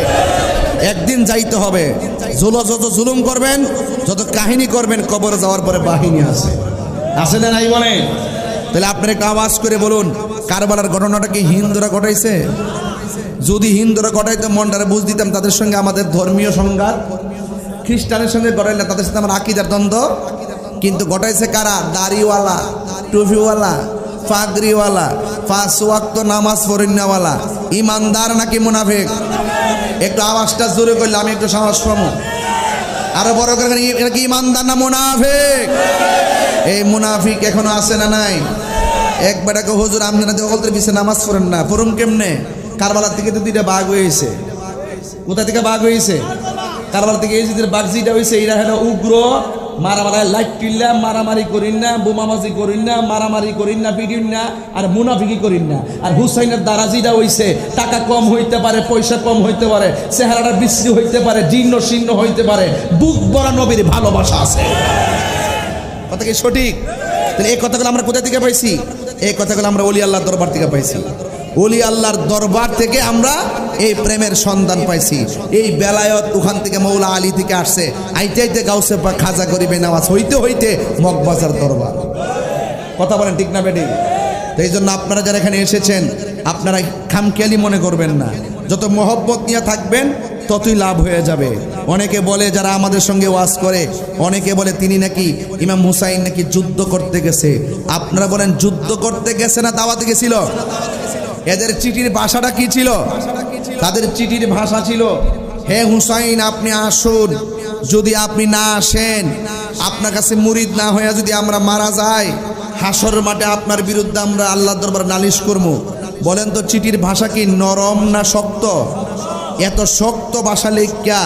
একদিন যাইতে হবে। যত জুলুম করবেন, যত কাহিনী করবেন, কবর যাওয়ার পরে বাহিনী আছে না নাই বলে? তাহলে আপনার একটা আওয়াজ করে বলুন, কারবালার ঘটনাটা কি হিন্দুরা ঘটাইছে? যদি হিন্দুরা ঘটাইতে মনটারে বুঝ দিতাম, তাদের সঙ্গে আমাদের ধর্মীয় সংঘাত, খ্রিস্টানের সঙ্গে ঘটাইলে তাদের সাথে আমার আকীদার দ্বন্দ্ব। কিন্তু ঘটাইছে কারা? দাড়িওয়ালা, টুপিওয়ালা, পাগড়িওয়ালা, 5 ওয়াক্ত নামাজ পড়িনাওয়ালা। ইমানদার নাকি মুনাফিক? একটু আওয়াজটা জোরে করলে আমি একটু সাহস পাবো। আরো বড় করে, এটা কি ইমানদার না মুনাফিক? এই মুনাফিক এখনো আছে না নাই? এক বেটাকে হুজুর আপনারা দেওয়ালতের পিছনে নামাজ পড়েন না, পড়ুন কেমনে? কারবালার থেকে তো 2টা বাঘ হয়েছে। কোথা থেকে বাঘ হয়েছে? কারবালার থেকে। এই যে বাঘ যেটা হয়েছে, এরা হলো উগ্র, মারামারি, লাইট কিল্লা, মারামারি করিন না, বোমাবাজি করিন না, মারামারি করিন না, পিটিন না, আর মুনাফিকি করিন না। আর হুসাইনের দ্বারা যেটা হয়েছে, টাকা কম হইতে পারে, পয়সা কম হইতে পারে, চেহারাটা বিশ্রী হইতে পারে, জীর্ণ শীর্ণ হইতে পারে, বুক বড় নবীর ভালোবাসা আছে। কথা কি সঠিক? তাহলে এই কথাগুলো আমরা কোথা থেকে পাইছি? এই কথাগুলো আমরা ওলি আল্লাহর দরবার থেকে পাইছি। ওলি আল্লাহর দরবার থেকে আমরা এই প্রেমের সন্ধান পাইছি। এই বেলায়ত ওখান থেকে মৌলা আলী থেকে আসছে, আইতে আইতে গাউসে পাক খাজা গরিবে নামাজ হইতে হইতে মগবাজার দরবার। কথা বলেন ঠিক না বেটি? তো এই জন্য আপনারা যারা এখানে এসেছেন, আপনারা খামখেয়ালি মনে করবেন না। যত মহব্বত নিয়ে থাকবেন ততই লাভ হয়ে যাবে। অনেকে বলে, যারা আমাদের সঙ্গে ওয়াজ করে, অনেকে বলে তিনি নাকি ইমাম হুসাইন নাকি যুদ্ধ করতে গেছে। আপনারা বলেন যুদ্ধ করতে গেছে না দাওয়াতে গেছিল? এদের চিঠির ভাষাটা কি ছিল? তাদের চিঠির ভাষা ছিল, হে হুসাইন আপনি আসুন, যদি আপনি না আসেন, আপনার কাছে মুরিদ না হয়ে যদি আমরা মারা যাই, হাসর মাঠে আপনার বিরুদ্ধে আমরা আল্লাহর দরবারে নালিশ করব। বলেন তো চিঠির ভাষা কি নরম না শক্ত? এত শক্ত ভাষা লেখা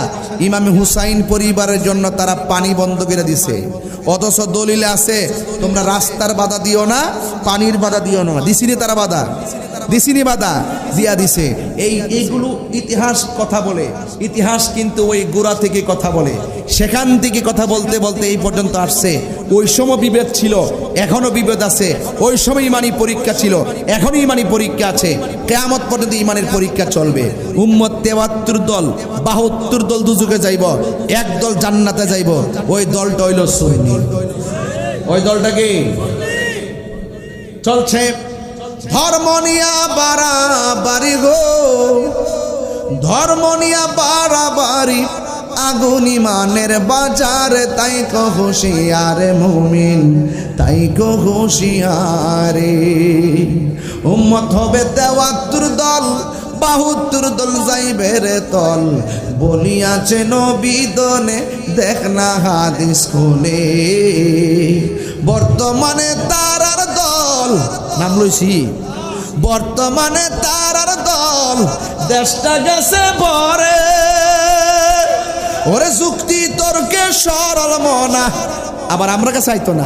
ইমাম হুসাইন পরিবারের জন্য তারা পানি বন্ধ করে দিছে। অথচ দলিলে আছে, তোমরা রাস্তার বাধা দিও না, পানির বাধা দিও না। দিছিনি তারা বাধা? দিছিনি বাধা দিয়া দিছে। এইগুলো ইতিহাস কথা বলে, ইতিহাস কিন্তু ওই গোড়া থেকে কথা বলে, সেখান থেকে কথা বলতে বলতে এই পর্যন্ত আসছে। ওই সময় বিভেদ ছিল, এখনো বিভেদ আছে। ওই সময় ইমানি পরীক্ষা ছিল, এখনো ইমানি পরীক্ষা আছে। কিয়ামত পর্যন্ত ইমানের পরীক্ষা চলবে। উম্মত 73 দল, 72 দল দুজকে যাইব, এক দল জান্নাতে যাইব। ওই দলটা হইল সুন্নি। ওই দলটা কি চলছে? ধর্ম নিয়া বাড়াবাড়ি গো, ধর্ম নিয়া বাড়াবাড়ি, আগুন ইমানের বাজার, তাই কো হুঁশিয়ার মুমিন, তাই কো হুঁশিয়ারে। উম্মত হবে 73 দল, 72 দল যাইবে রে তল, বলিয়াছে নবী দনে, দেখ না হাদিস খুলে। বর্তমানে তারার দল, নাম লইছি, বর্তমানে তারার দল, দেশটা গেছে ভরে, ওরে যুক্তি তর্কে সরল মনা। আবার আমরা কাছে আইতো না,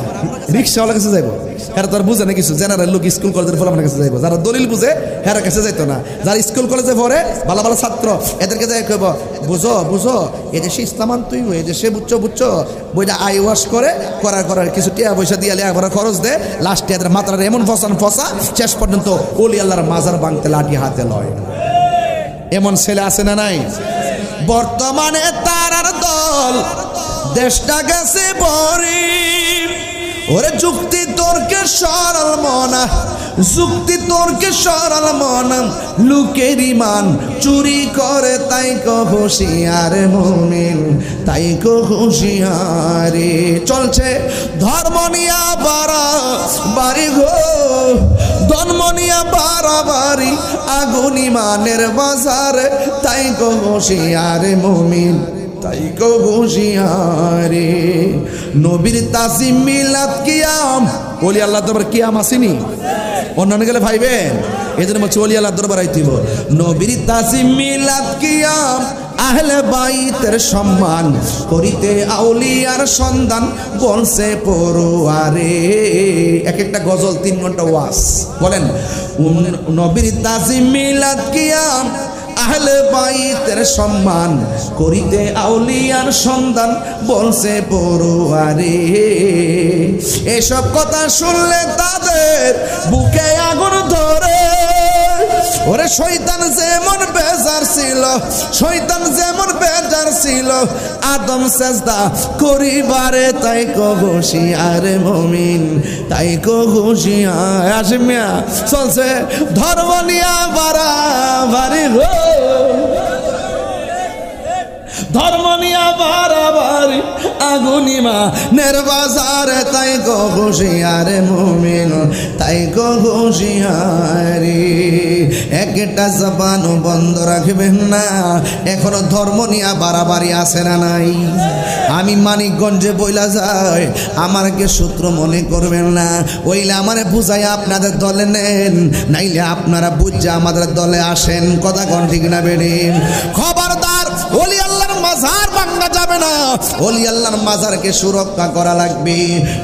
রিক্সাওয়ালার কাছে যাইবো, হ্যাঁ তোর বুঝে না কিছু, জেনারেল লোক স্কুল কলেজের ফলাফলের কাছে যাইবো, যারা দলিল বুঝে হ্যাঁ কাছে যাইতো না। যারা স্কুল কলেজে পড়ে ভালো ভালো ছাত্র, এদেরকে যাই কইব, বুঝো বুঝো এদেশে ইসলামান তুই, এদেশে বুঝছো বুঝছো, বইটা আই ওয়াশ করে করার কিছু টিয়া পয়সা দিয়ে লেখাপড়া খরচ দে, লাস্টে এদের মাত্রার এমন ফসা শেষ পর্যন্ত ওলি আল্লাহর মাজার ভাঙতে লাঠি হাতে লয়। এমন ছেলে আছে না নাই? বর্তমানে তারার দল, দেশটা গেছে ভরে, ওরে যুক্তি তর্কে সরল মনা, যুক্তি তর্কে সরল মনা, লোকের ইমান চুরি করে, তাই কো হুঁশিয়ার মুমিন, তাই কো হুঁশিয়ারে। চলছে ধর্ম নিয়া বাড়াবাড়ি গো, ধর্ম নিয়া বাড়াবাড়ি, আগুন ইমানের বাজারে, তাই কো হুঁশিয়ার মুমিন, তাই কো হুঁশিয়ারে। নবীর তাজিম মিলাদ কিয়াম, ওলি আল্লাহ দরবার কিয়াম আসেনি? অন্যান্য গেলে ভাইবেন, এই জন্য বলছি ওলি আল্লাহ দরবার আইতিব। নবীর তাজিম মিলাদ কিয়াম, আহলে বাইতের সম্মান করিতে আউলিয়ার সন্ধান, বলছে পড়ুয়ারে। এক একটা গজল 3 ঘন্টা ওয়াজ। বলেন নবীর তাজিম মিলাদ কিয়াম, আহলে বাইতের সম্মান করিতে আউলিয়ার সন্ধান, বলছে পড়ুয়ারে। এসব কথা শুনলে তাদের বুকে আগুন ধরে, ওরে শয়তান যেমন বেজার ছিল, শয়তান যেমন বেজার ছিল, আদম সেজদা করিবারে, তাই কো হুঁশিয়ার মুমিন, তাই কো হুঁশিয়ার। আসমিয়া চলছে ধর্ম নিয়া বাড়াবাড়ি গো, ধর্ম নিয়া বাড়াবাড়ি, আগুন ইমানের বাজারে, তাই কো হুঁশিয়ার মুমিন, তাই কো হুঁশিয়ারি। একটা জবানও বন্ধ রাখবেন না, এখনো ধর্ম নিয়া বাড়াবাড়ি আছে না নাই? আমি মানিকগঞ্জে বইলা যাই, আমারকে সূত্র মনে করবেন না, ওইলে আমারে বুঝাই আপনাদের দলে নেন, নাইলে আপনারা বুঝা আমাদের দলে আসেন। কথা কোন ঠিক না বেড়ে? খবরদার, ওলি আল্লাহর মাজার ভাঙা যাবে না, ওলি আল্লাহর মাজারকে সুরক্ষা করা লাগবে।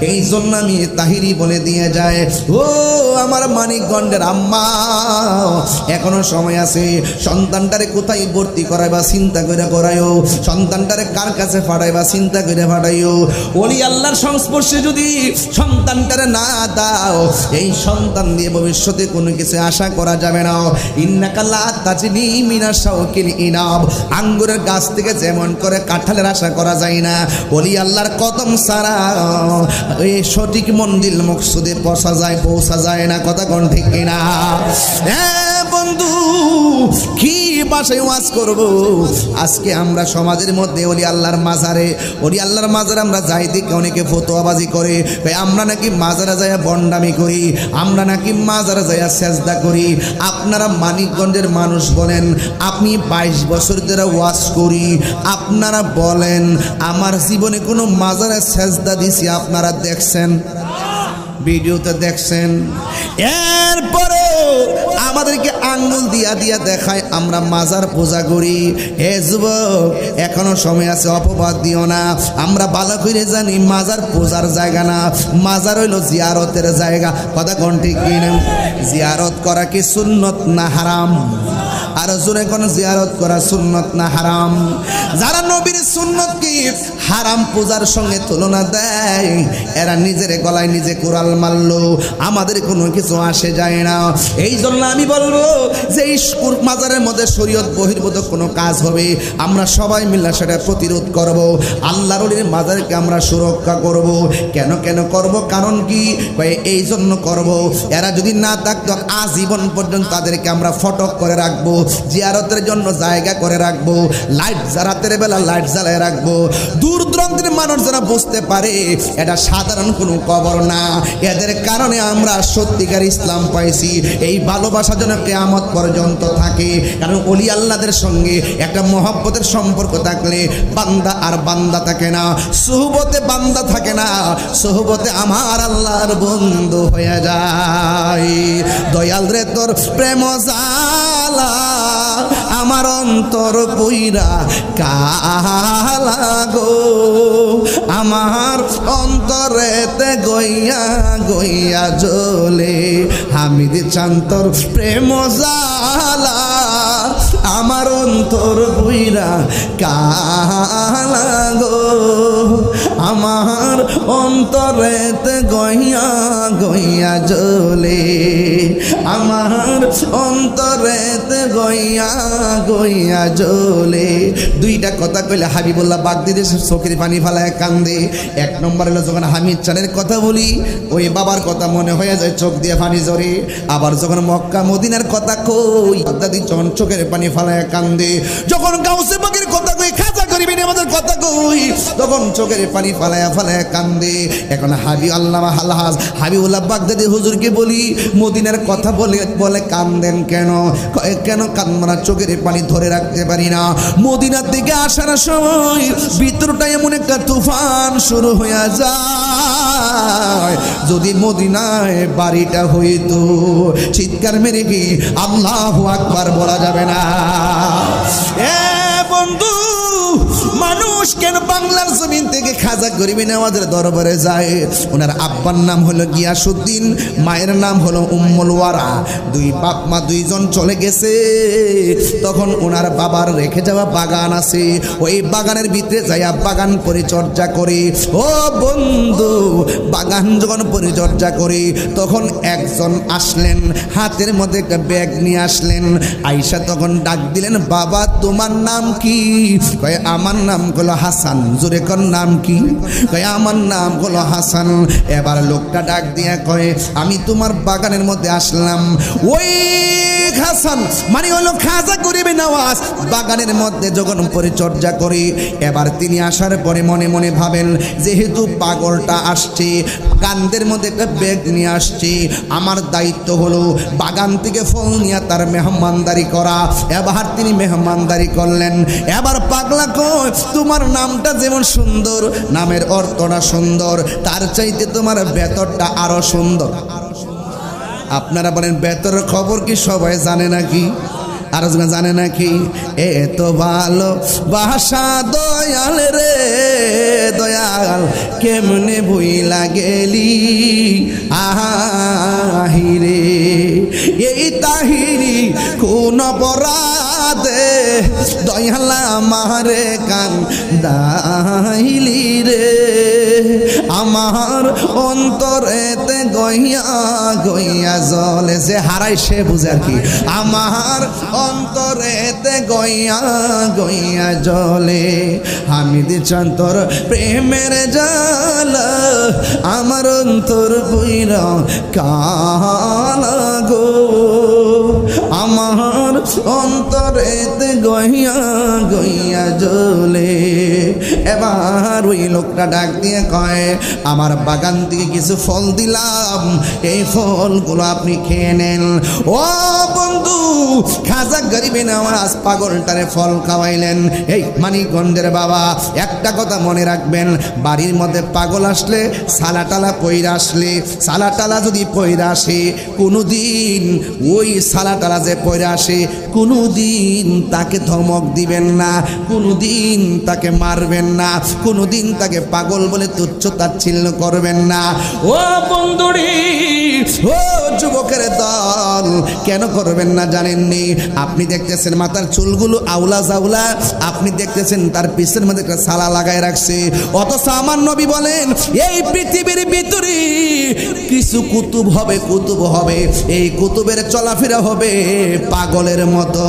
এই জন্য আমি তাহিরি বলে দিয়ে যায়, ও আমার মানিকগঞ্জের আম্মা, এখনো সময় আছে, সন্তানটারে কোথায় ভর্তি করাইবা চিন্তা করে করাইও, সন্তানটারে কার কাছে পাঠাইবা চিন্তা করে পাঠাইও। ওলি আল্লাহর সংস্পর্শে যদি সন্তানটারে না দাও, এই সন্তান দিয়ে ভবিষ্যতে কোনো কিছু আশা করা যাবে না। ইন্নাকা লা তাজনি মিনাশ শাওকিল ইনাব, আঙ্গুরের গাছ থেকে যেমন করে কাঁঠালের আশা করা যায় না, ওলি আল্লাহর কদম ছাড়া এই সঠিক মন্দির মকসুদে পৌঁছা যায় না। কথা কোন ঠিক কিনা? হ্যাঁ বন্ধু, কি ভাষায় ওয়াজ করব? আজকে আমরা সমাজের মধ্যে ওলি আল্লাহর মাজারে, ওলি আল্লাহর মাজারে আমরা যাই দেখে অনেকে ফতোয়াবাজি করে, ভাই আমরা নাকি মাজারে যাইয়া বন্ডামি করি, আমরা নাকি মাজারে যাইয়া সেজদা করি। আপনারা মানিকগঞ্জের মানুষ বলেন, আপনি 22 বছর ধরে ওয়াজ করি, আপনারা বলেন আমার জীবনে কোনো মাজারে সেজদা দিছি আপনারা দেখছেন? ভিডিওতে দেখছেন? এরপরে আমাদেরকে আঙ্গুল দিয়া দিয়া দেখায় আমরা মাজার পূজা করি। হে যুবক, এখনো সময় আছে, অপবাদ দিও না। আমরা ভালো করে জানি মাজার পূজার জায়গা না, মাজার হইল জিয়ারতের জায়গা। কথা কোন ঠিক কিনা? জিয়ারত করা কি সুন্নত না হারাম? আর জোরে কোন জিয়ারত করা সুন্নত না হারাম? যারা নবীর সুন্নতকে হারাম পূজার সঙ্গে তুলনা দেয়, এরা নিজের গলায় নিজে কোরাল মারলো, আমাদের কোনো কিছু আসে যায় না। এই জন্য আমি বলবো যে এই মাজারের মধ্যে শরীয়ত বহির্ভূত কোনো কাজ হবে, আমরা সবাই মিলে সেটা প্রতিরোধ করব। আল্লাহর ওলির মাজারকে আমরা সুরক্ষা করব। কেন কেন করব? কারণ কি? এই জন্য করব, এরা যদি না থাকতো আজীবন পর্যন্ত তাদেরকে আমরা ফটক করে রাখবো, জিয়ারতের জন্য জায়গা করে রাখবো, লাইট রাতের বেলা লাইট জ্বালায় রাখবো। দূর দূরান্তের মানুষ যারা বুঝতে পারে এটা সাধারণ কোনো কবর না, এদের কারণে আমরা সত্যিকার ইসলাম পাইছি। এই ভালোবাসা যেন কিয়ামত পর্যন্ত থাকে। কারণ ওলি আল্লাহদের সঙ্গে একটা মহব্বতের সম্পর্ক থাকলে বান্দা আর বান্দা থাকে না, সুহবতে বান্দা থাকে না, সুহবতে আমার আল্লাহর বন্ধু হয়ে যায়। দয়াল রে তোর প্রেম জালা আমার অন্তর পুইরা কালা গো, আমার অন্তরেতে গইয়া গইয়া জ্বলে। হামিদ চান্তর প্রেম জালা আমার অন্তর পুইরা কালা গো, আমার অন্তরেতে গইয়া গইয়া জ্বলে, আমার অন্তরেতে গইয়া গইয়া জ্বলে। দুইটা কথা কইলে হাবিবুল্লাহ বাগদিদের চোখের পানি ফালায় কান্দে। এক নম্বর হলো যখন হামিদ চানের কথা বলি, ওই বাবার কথা মনে হয়ে যায়, চোখ দিয়ে পানি ঝরে। আবার যখন মক্কা মদিনার কথা কই, দাদি যখন চোখের পানি ফালায় কান্দে। যখন গাউসে পাকের কথা কই, খাজা গরিবিন আমাদের কথা কই, তখন চোখের পানি ফালায় ফালায় কান্দে। এখন হাবিবুল্লাহ বাগদাদি হুজুরকে বলি, মদিনার কথা বলে বলে কান্দেন কেন? কেন কান্না? চোখের পানি ধরে রাখতে পারি না। মদিনার দিকে আসার সময় ভিতরটা এমন একটা তুফান শুরু হয়ে যায়, যদি মদিনায় বাড়িটা হইতো চিৎকার মেরে কি আল্লাহু আকবার বলা যাবে না। এ বন্ধু, মানুষ কেন বাংলার জমিন থেকে খাজা গরিবিন আমাদের দরবারে যায়? ওনার আব্বার নাম হলো গিয়াসউদ্দিন, মায়ের নাম হলো উম্মুল ওয়ারা। দুই বাপ মা দুইজন চলে গেছে। তখন ওনার বাবার রেখে যাওয়া বাগান আছে, ওই বাগানের ভিতরে যাইয়া বাগান পরিচর্যা করে। ও বন্ধু, বাগান যখন পরিচর্যা করে তখন একজন আসলেন, হাতের মধ্যে একটা ব্যাগ নিয়ে আসলেন। আয়েশা তখন ডাক দিলেন, বাবা তোমার নাম কি? কয় আমার নাম হলো হাসান। জোরে কোন নাম কি? কয় আমার নাম হলো হাসান। এবার লোকটা ডাক দিয়া কয়, আমি তোমার বাগানের মধ্যে আসলাম। ওই হাসান মানে হলো খাজা গরিবে নওয়াজ বাগানের মধ্যে যখন পরিচর্যা করি। এবার তিনি আসার পরে মনে মনে ভাবেন, যেহেতু পাগলটা আসছে, কান্দের মধ্যে একটা ব্যাগ নিয়ে আসছে, আমার দায়িত্ব হলো বাগান থেকে ফল নিয়ে তার মেহমানদারি করা। এবার তিনি মেহমানদারি করলেন। এবার পাগলা কয়, তোমার নামটা যেমন সুন্দর, নামের অর্থটা সুন্দর, তার চাইতে তোমার বেতরটা আরো সুন্দর। আপনারা বলেন বেতরের খবর কি সবাই জানে নাকি? আর জানে নাকি? এত ভালো বাসা দয়াল রে দয়াল, কেমনে ভুইলা গেলি আহিরে। এই তাহিরি কোন অপরাধে দয়াল আমারে কান্দাইলি রে। আমার অন্তরেতে গইয়া গইয়া জ্বলে, যে হারাই সে বুঝে আর কি। আমার অন্তরেতে গইয়া গইয়া জ্বলে, হামিদ চান্তর প্রেমের জালা আমার অন্তর বইরা কালা গো, আমার অন্তরেতে গইয়া গইয়া জ্বলে। এবার ওই লোকটা ডাক দিয়ে কয়, আমার বাগান থেকে কিছু ফল দিলাম, এই ফলগুলো আপনি খেয়ে নেন। ও বন্ধু, খাজা গরিবে নওয়াজ পাগলটারে ফল খাওয়াইলেন। এই মানিকগঞ্জের বাবা, একটা কথা মনে রাখবেন, বাড়ির মধ্যে পাগল আসলে, সালাটালা পইরা আসলে, সালাটালা যদি পইরা আসে, কোনোদিন ওই সালাটালা যে পইরা আসে, কোনোদিন তাকে ধমক দিবেন না, কোনোদিন তাকে মারবেন না, কোনোদিন তাকে পাগল বলে তুচ্ছ তাচ্ছিল্য করবেন না। ও বন্ধুরি, ও যুবকের দল, কেন করবেন না জানেননি? আপনি দেখতেছেন মাথার চুলগুলো আউলা জাউলা, আপনি দেখতেছেন তার পিছের মধ্যে একটা সালা লাগায় রাখছে, অথচ আমার নবী বলেন এই পৃথিবীর ভিতরে কিছু কুতুব হবে, কুতুব হবে, এই কুতুবের চলাফেরা হবে পাগলের মতো।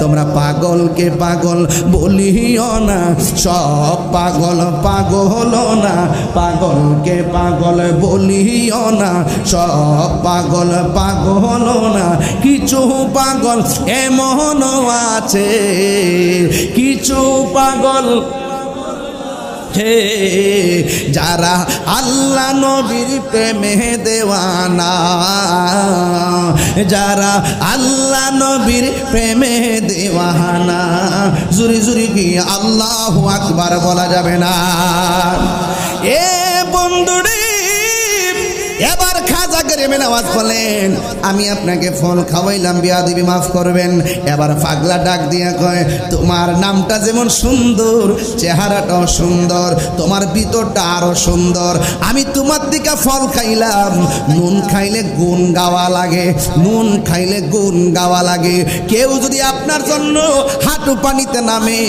তোমরা পাগলকে পাগল বলিও না, সব পাগল পাগল না, পাগলকে পাগল বলিও না, সব পাগল পাগল না, কিছু পাগল এমনও আছে, কিছু পাগল যারা আল্লাহ নবীর প্রেমে দেওয়ানা, যারা আল্লাহ নবীর প্রেমে দেওয়ানা। জুরি জুরি কি আল্লাহু আকবার বলা যাবে না? এ বন্ধুরে, এবার খাজা গরিবে নওয়াজ বলেন, আমি আপনাকে ফল খাওয়াইলাম, বিয়াদবি মাফ করবেন। এবার পাগলা ডাক দিয়া কয়, তোমার নামটা যেমন সুন্দর, চেহারাটাও সুন্দর, তোমার ভিতরটা আরো সুন্দর। আমি তোমার দিকে ফল খাইলাম, নুন খাইলে গুণ গাওয়া লাগে, নুন খাইলে গুণ গাওয়া লাগে। কেউ যদি আপনার জন্য হাঁটু পানিতে নামে,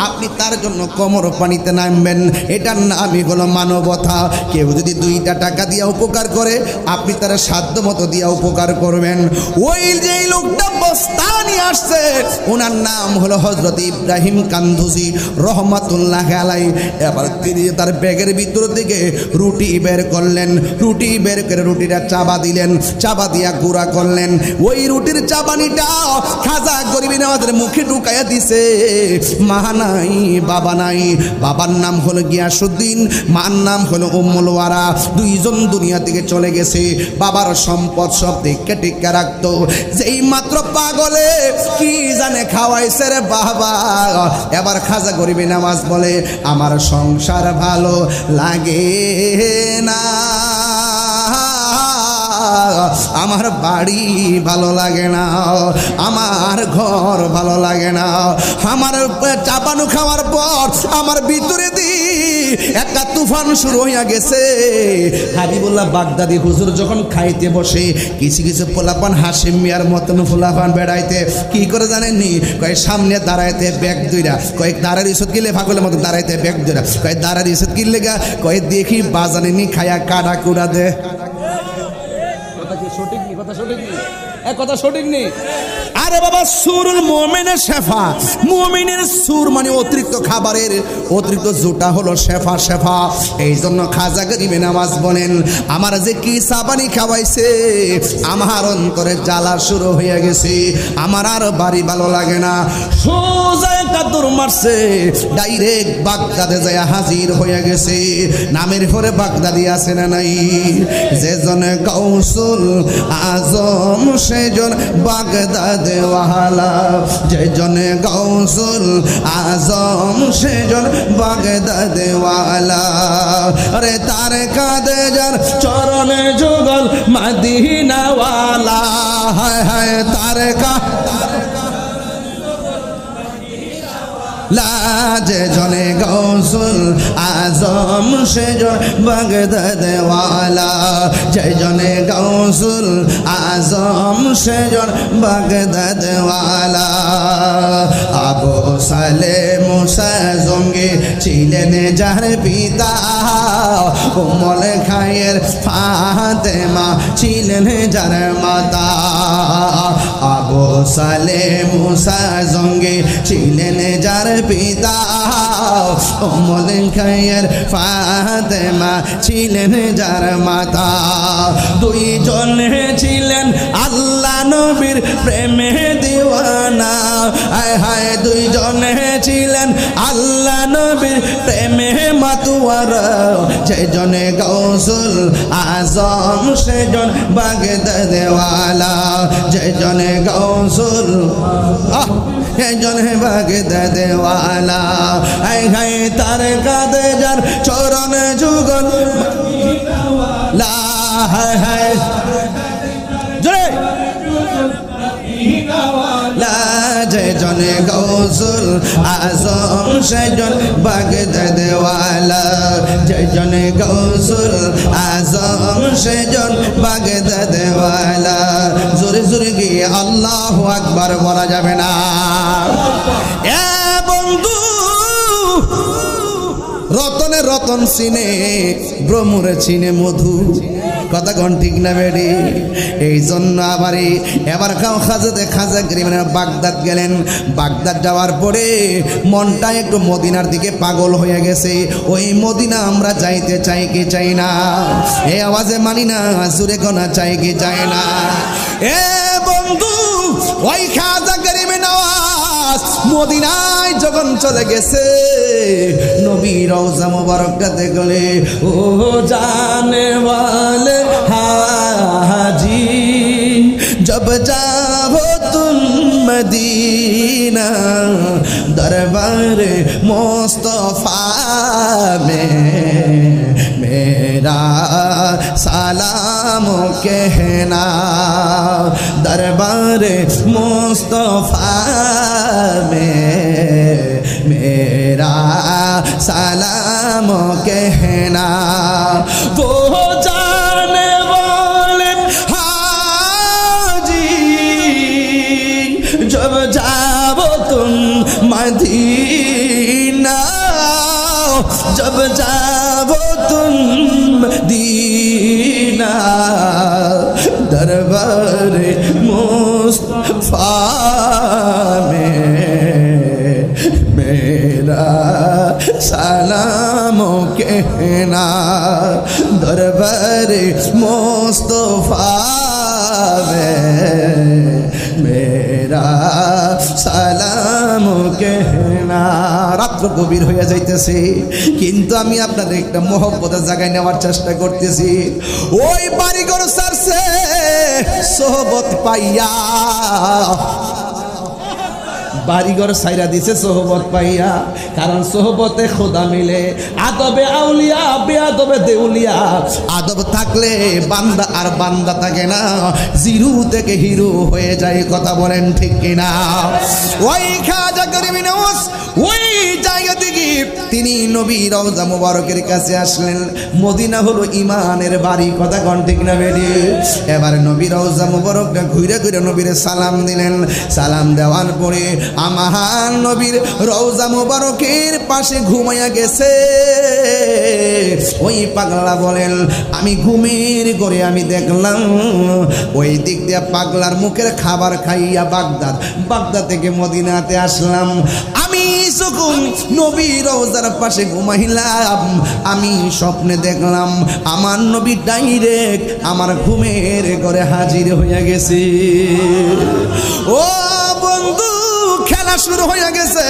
আপনি তার জন্য কোমর পানিতে নামবেন, এটার নামই হলো মানবতা। কেউ যদি 2টা টাকা দিয়ে উপকার করে, আপনি তার সাধ্য মতো দিয়া উপকার করবেন। ওই যে লোকটা বস্তা নিয়ে আসছে, ওনার নাম হলো হযরত ইব্রাহিম কান্ধুজি রহমাতুল্লাহ আলাইহি। এবার তিনি তার ব্যাগের ভিতর থেকে রুটি বের করলেন, রুটি বের করে রুটিটা চাবা দিলেন, চাবা দিয়া গুঁড়া করলেন। ওই রুটির চাবানিটা খাজা গরিবে নওয়াজের মুখে ঢুকাইয়া দিছে। মা নাই, বাবা নাই, বাবার নাম হলো গিয়াসউদ্দিন, মার নাম হলো উম্মুল ওয়ারা। দুইজন দুনিয়া থেকে চলে গেছে, বাবার সম্পদ সব টিকা টিকা রাখতো। যেই মাত্র পাগলে কি জানে খাওয়াইছে রে বাবা। এবার খাজা গরিবে নওয়াজ বলে, আমার সংসার ভালো লাগে না, আমার বাড়ি ভালো লাগে না, আমার ঘর ভালো লাগে না, আমার চাপানো খাওয়ার পর আমার ভিতরে দি একটা তুফান শুরু হইয়া গেছে। হাবিবুল্লাহ বাগদাদি হুজুর যখন খাইতে বসে, কিছু কিছু পোলাপান হাশিম মিয়ার মতন পোলাপান বেড়াইতে কি করে জানেননি? কয় সামনে দাঁড়াইতে ব্যাগ দুইরা, কয়েক দাঁড়ার ইসত কিনলে ভাগলের মতো দাঁড়াইতে ব্যাগ দুইরা, কয়েক দাঁড়ার ইসত কিনলে গা, কয়েক দেখি বাজানি খায়া কাটা কুড়া দে। সঠিক নেই, কথা সঠিক নেই, কথা সঠিক নেই। আরে বাবা, সুরুল মুমিনের শেফা, মুমিনের সুর মানে অতিরিক্ত খাবারের অতিরিক্ত জোটা হলো শেফা, শেফা। এই জন্য খাজা গরিবে নওয়াজ বলেন, আমার যে কি সাবানি খাওয়াইছে, আমার অন্তরে জ্বালা শুরু হয়ে গেছে, আমার আর বাড়ি ভালো লাগে না। সোজা একটা দৌড় মারছে, ডাইরেক্ট বাগদাদে যায় হাজির হয়ে গেছে। নামের পরে বাগদাদি আছে না নাই? যে জনে গৌসুল আজম সেজন বাগদাদে ওয়ালা, যে জনে গৌসুল আজম সেজন বাগদাদে ওয়ালা। আরে তার কাঁধে যার চরণে যুগল মদিনা ওয়ালা, হায় হায় তার যে জনে গৌসুল আজম সেজন বাগদাদে ওয়ালা, যে জনে গৌসুল আজম সেজন বাগদাদে ওয়ালা। আবু সালে মুসা জঙ্গি ছিলেন যার পিতা, উম্মুল খায়ের ফাতেমা ছিলেন যার মাতা। আবু সালে মুসা জঙ্গি ছিলেন যার পিতা, দাও উম্মুল খায়ের ফাতেমা ছিলেন যার মাতা দুইজনে ছিলেন আল্লাহ নবীর প্রেমে দিওয়ানা হায় হায় দুইজনে ছিলেন আল্লাহ নবীর প্রেমে মাতুয়ারা যেজনে গৌসুল আজম সেজন বাগদাদ ওয়ালা যেজনে গৌসুল সেজনে বাগদাদ ওয়ালা হায় হায় তার কাঁধে যার চরণ যুগল লা হায় হায় জয় যেজনে গৌসুল আজম সেজন বাগদাদ ওয়ালা যেজনে গৌসুল আজম সেজন বাগদাদ ওয়ালা জোরে জোরে গিয়ে আল্লাহু আকবার বলা যাবে না এ বন্ধু রতনে রতন চিনে ব্রহ্মরে চিনে মধু কথা কোন ঠিক না বেডি এই জন্য এবার খাজা গরিবের বাগদাদ গেলেন বাগদাদ যাওয়ার পরে মনটা একটু মদিনার দিকে পাগল হয়ে গেছে ওই মদিনা আমরা যাইতে চাই কি চাই না এই আওয়াজে মানি না জোরে কোনা চাই কি চাই না এ বন্ধু ওই খাজা গরিবের নওয়াজ মদিনায় যখন চলে গেছে নবী রওজা মুবারকটা দেখলে ও জানে वाले हाजी जब जाओ तुम मदीना दरबार मुस्तफा में मेरा सलाम कहना दरबार मुस्तफा में मेरा सलाम कहना वो जाने वाले हाजी जब जाओ तुम मदीना जब जाओ तुम मदीना दरबार मुस्तफा में मेरा सलाम कहना दरबार मुस्तफा में मेरा সালাম कहना রাত্র গভীর হয়ে যাইতেছে কিন্তু আমি আপনাদের একটা মহব্বতের জায়গায় নেওয়ার চেষ্টা করতেছি ওই বাড়িঘর সারছে সোহবত পাইয়া বাড়িঘর সাইরা দিছে সোহবত পাইয়া কারণ সোহবতে খোদা মিলে আদবে আউলিয়া বেআদবে দেউলিয়া আদব থাকলে বান্দা আর বান্দা থাকে না জিরু থেকে হিরো হয়ে যায় কথা বলেন ঠিক কিনা ওই খাজা গরিবের নওয়াজ ওই জায়গা থেকে তিনি নবী রওজা মুবারকের কাছে আসলেন মদিনা হলো ইমানের বাড়ি কথা কোন ঠিক না বেডি এবার নবী রওজা মুবারকটা ঘুরে ঘুরে নবীর সালাম দিলেন সালাম দেওয়ার পরে আমার নবীর রওজা মুবারকের পাশে ঘুমাইয়া গেছে ওই পাগলা বলেন আমি ঘুমের ঘরে আমি দেখলাম ওই দিক দিয়ে পাগলার মুখের খাবার খাইয়া বাগদাদ থেকে মদিনাতে আসলাম আমি যখন নবী রওজার পাশে ঘুমাইলাম আমি স্বপ্নে দেখলাম আমার নবী ডাইরেক্ট আমার ঘুমের ঘরে হাজির হয়ে গেছে ও বন্ধু খেলা শুরু হয়ে গেছে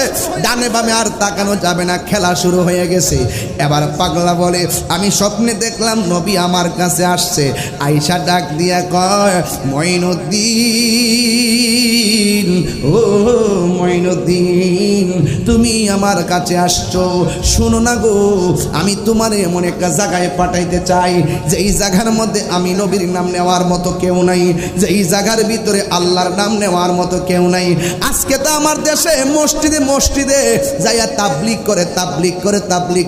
ডানে বামে আর তাকানো যাবে না খেলা শুরু হয়ে গেছে এবার পাগলা বলে আমি স্বপ্নে দেখলাম নবী আমার কাছে আসছে আয়েশা ডাক দিয়া কয় মঈনুদ্দিন ও মঈনুদ্দিন তুমি আমার কাছে আসছো শুনো না গো আমি তোমার এমন একটা জায়গায় পাঠাইতে চাই যে এই জায়গার মধ্যে আমি নবীর নাম নেওয়ার মতো কেউ নাই যে এই জায়গার ভিতরে আল্লাহর নাম নেওয়ার মতো কেউ নাই আজকে তো আমার দেশে মসজিদে যাইয়া তাবলিগ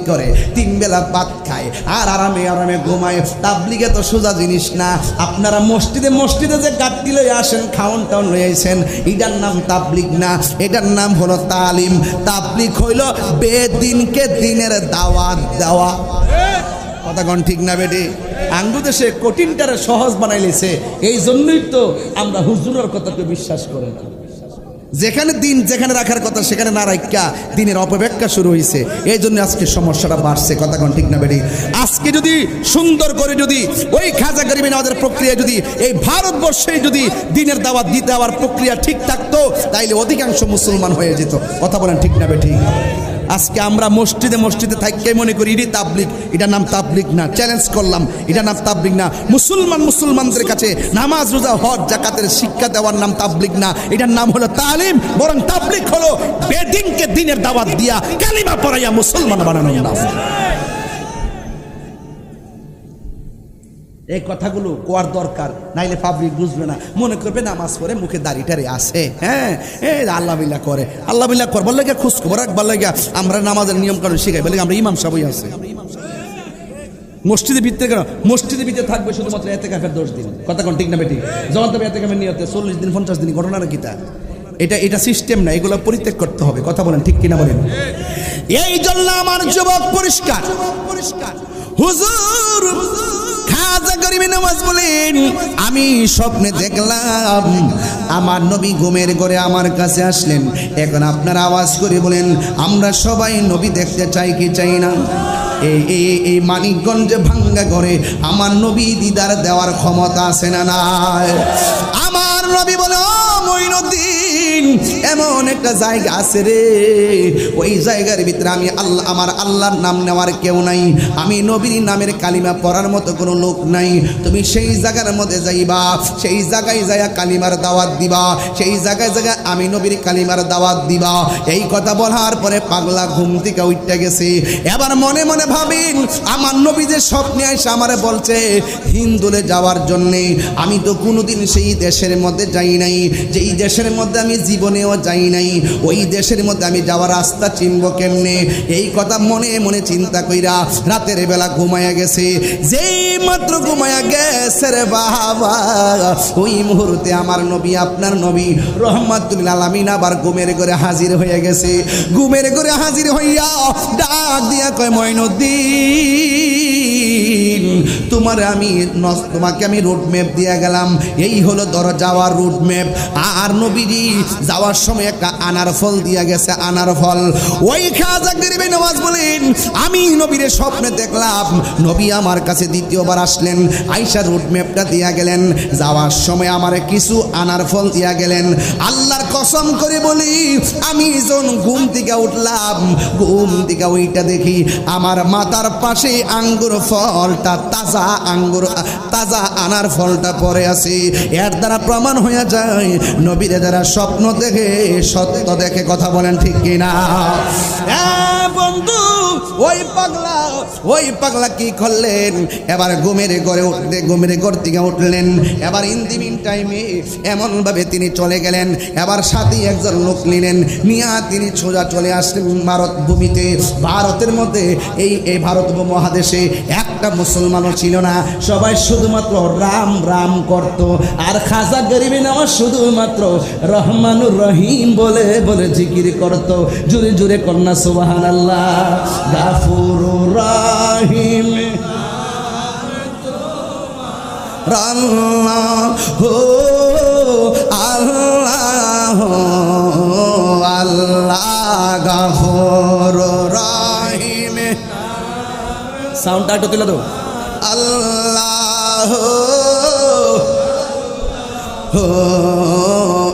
করে তিন বেলা ভাত খায় আর আরামে ঘুমায় তাবলিগে তো সোজা জিনিস না আপনারা মসজিদে যে গাড়ি লয়ে আসেন খাওন টাউন লয়ে আইছেন এটার নাম তাবলিগ না এটার নাম হলো তালিম তাবলিগ হইল বেদিনকে দিনের দাওয়াত দেওয়া কথা কোন ঠিক না বেটি আঙ্গু দেশে কঠিনটারে সহজ বানাই লেছে এই জন্যই তো আমরা হুজুরের কথাকে বিশ্বাস করি না যেখানে দিন যেখানে রাখার কথা সেখানে না রাখা দিনের অপব্যাখ্যা শুরু হয়েছে। এই জন্য আজকে সমস্যাটা বাড়ছে। কথা কোন ঠিক না বেটি? আজকে যদি সুন্দর করে যদি ওই খাজা গরিব নওয়াজের প্রক্রিয়া যদি এই ভারতবর্ষে যদি দিনের দাওয়াত দিতে হওয়ার প্রক্রিয়া ঠিক থাকতো তাইলে অধিকাংশ মুসলমান হয়ে যেত। কথা বলেন ঠিক না বেটি? আজকে আমরা মসজিদে মসজিদে থাকতে মনে করি এটি তাবলিগ, এটার নাম তাবলিগ না। চ্যালেঞ্জ করলাম, এটার নাম তাবলিগ না। মুসলমানদের কাছে নামাজ রোজা হজ যাকাতের শিক্ষা দেওয়ার নাম তাবলিগ না, এটার নাম হলো তালিম। বরং তাবলিগ হলো বেদিনকে দিনের দাওয়াত দিয়া কালিমা পড়াইয়া মুসলমান বানানোর নাম। এই কথাগুলো কোয়ার দরকার, নাইলে পাবলিক বুঝবে না, মনে করবে নামাজ পড়ে মুখে দাড়িটারে আসে, হ্যাঁ আল্লাহ বিল্লাহ করে, আল্লাহ বিল্লাহ কর বললে গিয়া খোঁজ খবর রাখবার লাগে আমরা নামাজের নিয়ম কানুন শিখাই বলে আমরা ইমাম সাহেবই আছে। মসজিদের ভিতরে কেন? মসজিদের ভিতরে থাকবে শুধুমাত্র এতেকাফের 10 দিন। কথা কোন ঠিক না বেটি? যখন তবে এতেকাফের নিয়তে 40 দিন 50 দিন ঘটনা নাকি তা? এটা সিস্টেম না, এগুলো পরিত্যাগ করতে হবে। কথা বলেন ঠিক কিনা বলেন? এই জন্য আমার যুবক পরিষ্কার হুজুর খাজা গরিব নওয়াজ বলেন, আমি স্বপ্নে দেখলাম আমার নবী ঘুমের ঘরে আমার কাছে আসলেন। এখন আপনারা আওয়াজ করে বলেন, আমরা সবাই নবী দেখতে চাই কি চাই না? এই মানিকগঞ্জে ভাঙ্গা ঘরে আমার নবী দিদার দেওয়ার ক্ষমতা আছে না নাই? আমার নবী বলে, ও মঈনুদ্দিন, এমন একটা জায়গা আছে রে, ওই জায়গার ভিতরে আমি আল্লাহ, আমার আল্লাহর নাম নেওয়ার কেউ নাই, আমি নবীর নামের কালিমা পড়ার মতো কোনো লোক নাই। তুমি সেই জায়গার মধ্যে যাইবা, সেই জায়গায় যাইয়া কালিমার দাওয়াত দিবা, সেই জায়গায় আমি নবীর কালিমার দাওয়াত দিবা। এই কথা বলার পরে পাগলা ঘুম থেকে উঠতে গেছে। এবার মনে মনে ভাবিন, আমার নবী যে স্বপ্নে এসে আমারে বলছে হিন্দুলে যাওয়ার জন্যে, আমি তো কোনোদিন সেই দেশের মধ্যে যাই নাই, যেই দেশের মধ্যে আমি জীবনেও যাই নাই, ওই দেশের মধ্যে আমি যাওয়ার রাস্তা চিনব কেমনে? এই কথা মনে মনে চিন্তা কইরা রাতের বেলা ঘুমায়া গেছে। যেই মাত্র ঘুমায়া গেছে রে বাবা, ওই মুহূর্তে আমার নবী, আপনার নবী রহমাতুল আলামিন আবার ঘুমের ঘরে হাজির হয়ে গেছে। ঘুমের ঘরে হাজির হইয়া ডাক দিয়া কয়, মঈনুদ্দিন, তোমাকে আমি রোড ম্যাপ দিয়ে গেলাম, এই হলো ধরো যাওয়ার রোড ম্যাপ। আর নবীজি যাওয়ার সময় একটা আনার ফল দিয়া গেছে, আনার ফল। ওই খাজা গরিব নওয়াজ বলেন, আমি নবীর স্বপ্নে দেখলাম নবী আমার কাছে দ্বিতীয়বার আসলেন, আইসা রোড ম্যাপটা দিয়া গেলেন, যাওয়ার সময় আমার কিছু আনার ফল দিয়া গেলেন। আল্লাহর কসম করে বলি, আমি যখন ঘুম থেকে উঠলাম, ঘুম থেকে ওইটা দেখি আমার মাথার পাশে আঙ্গুর ফলটা, তাজা আনার ফলটা পড়ে আছে। এর দ্বারা প্রমাণ হয়ে যায় নবীর দ্বারা স্বপ্ন দেখে সত্য দেখে। কথা বলেন ঠিক কিনা? বন্ধু, ওই পাগলা কি করলেন? এবার ঘুমের ঘর থেকে উঠলেন। এবার ইন টাইমে এমনভাবে তিনি চলে গেলেন। এবার সাথে একজন লোক নিলেন, নিয়া তিনি সোজা চলে আসলেন ভারত ভূমিতে। ভারতের মধ্যে এই ভারত মহাদেশে একটা মুসলমানও ছিল না, সবাই শুধুমাত্র রাম রাম করত। আর খাজা গরিব নওয়াজ শুধুমাত্র রহমানুর রহিম বলে বলে জিকির করত। জুরে জুরে কন্যা সুবহানাল্লাহ। গাফুরুর রহিম আল্লাহ আল্লাহ আল্লাহ গাফুরুর রহিম। সাউন্ডটা একটু তুলে দাও। আল্লাহ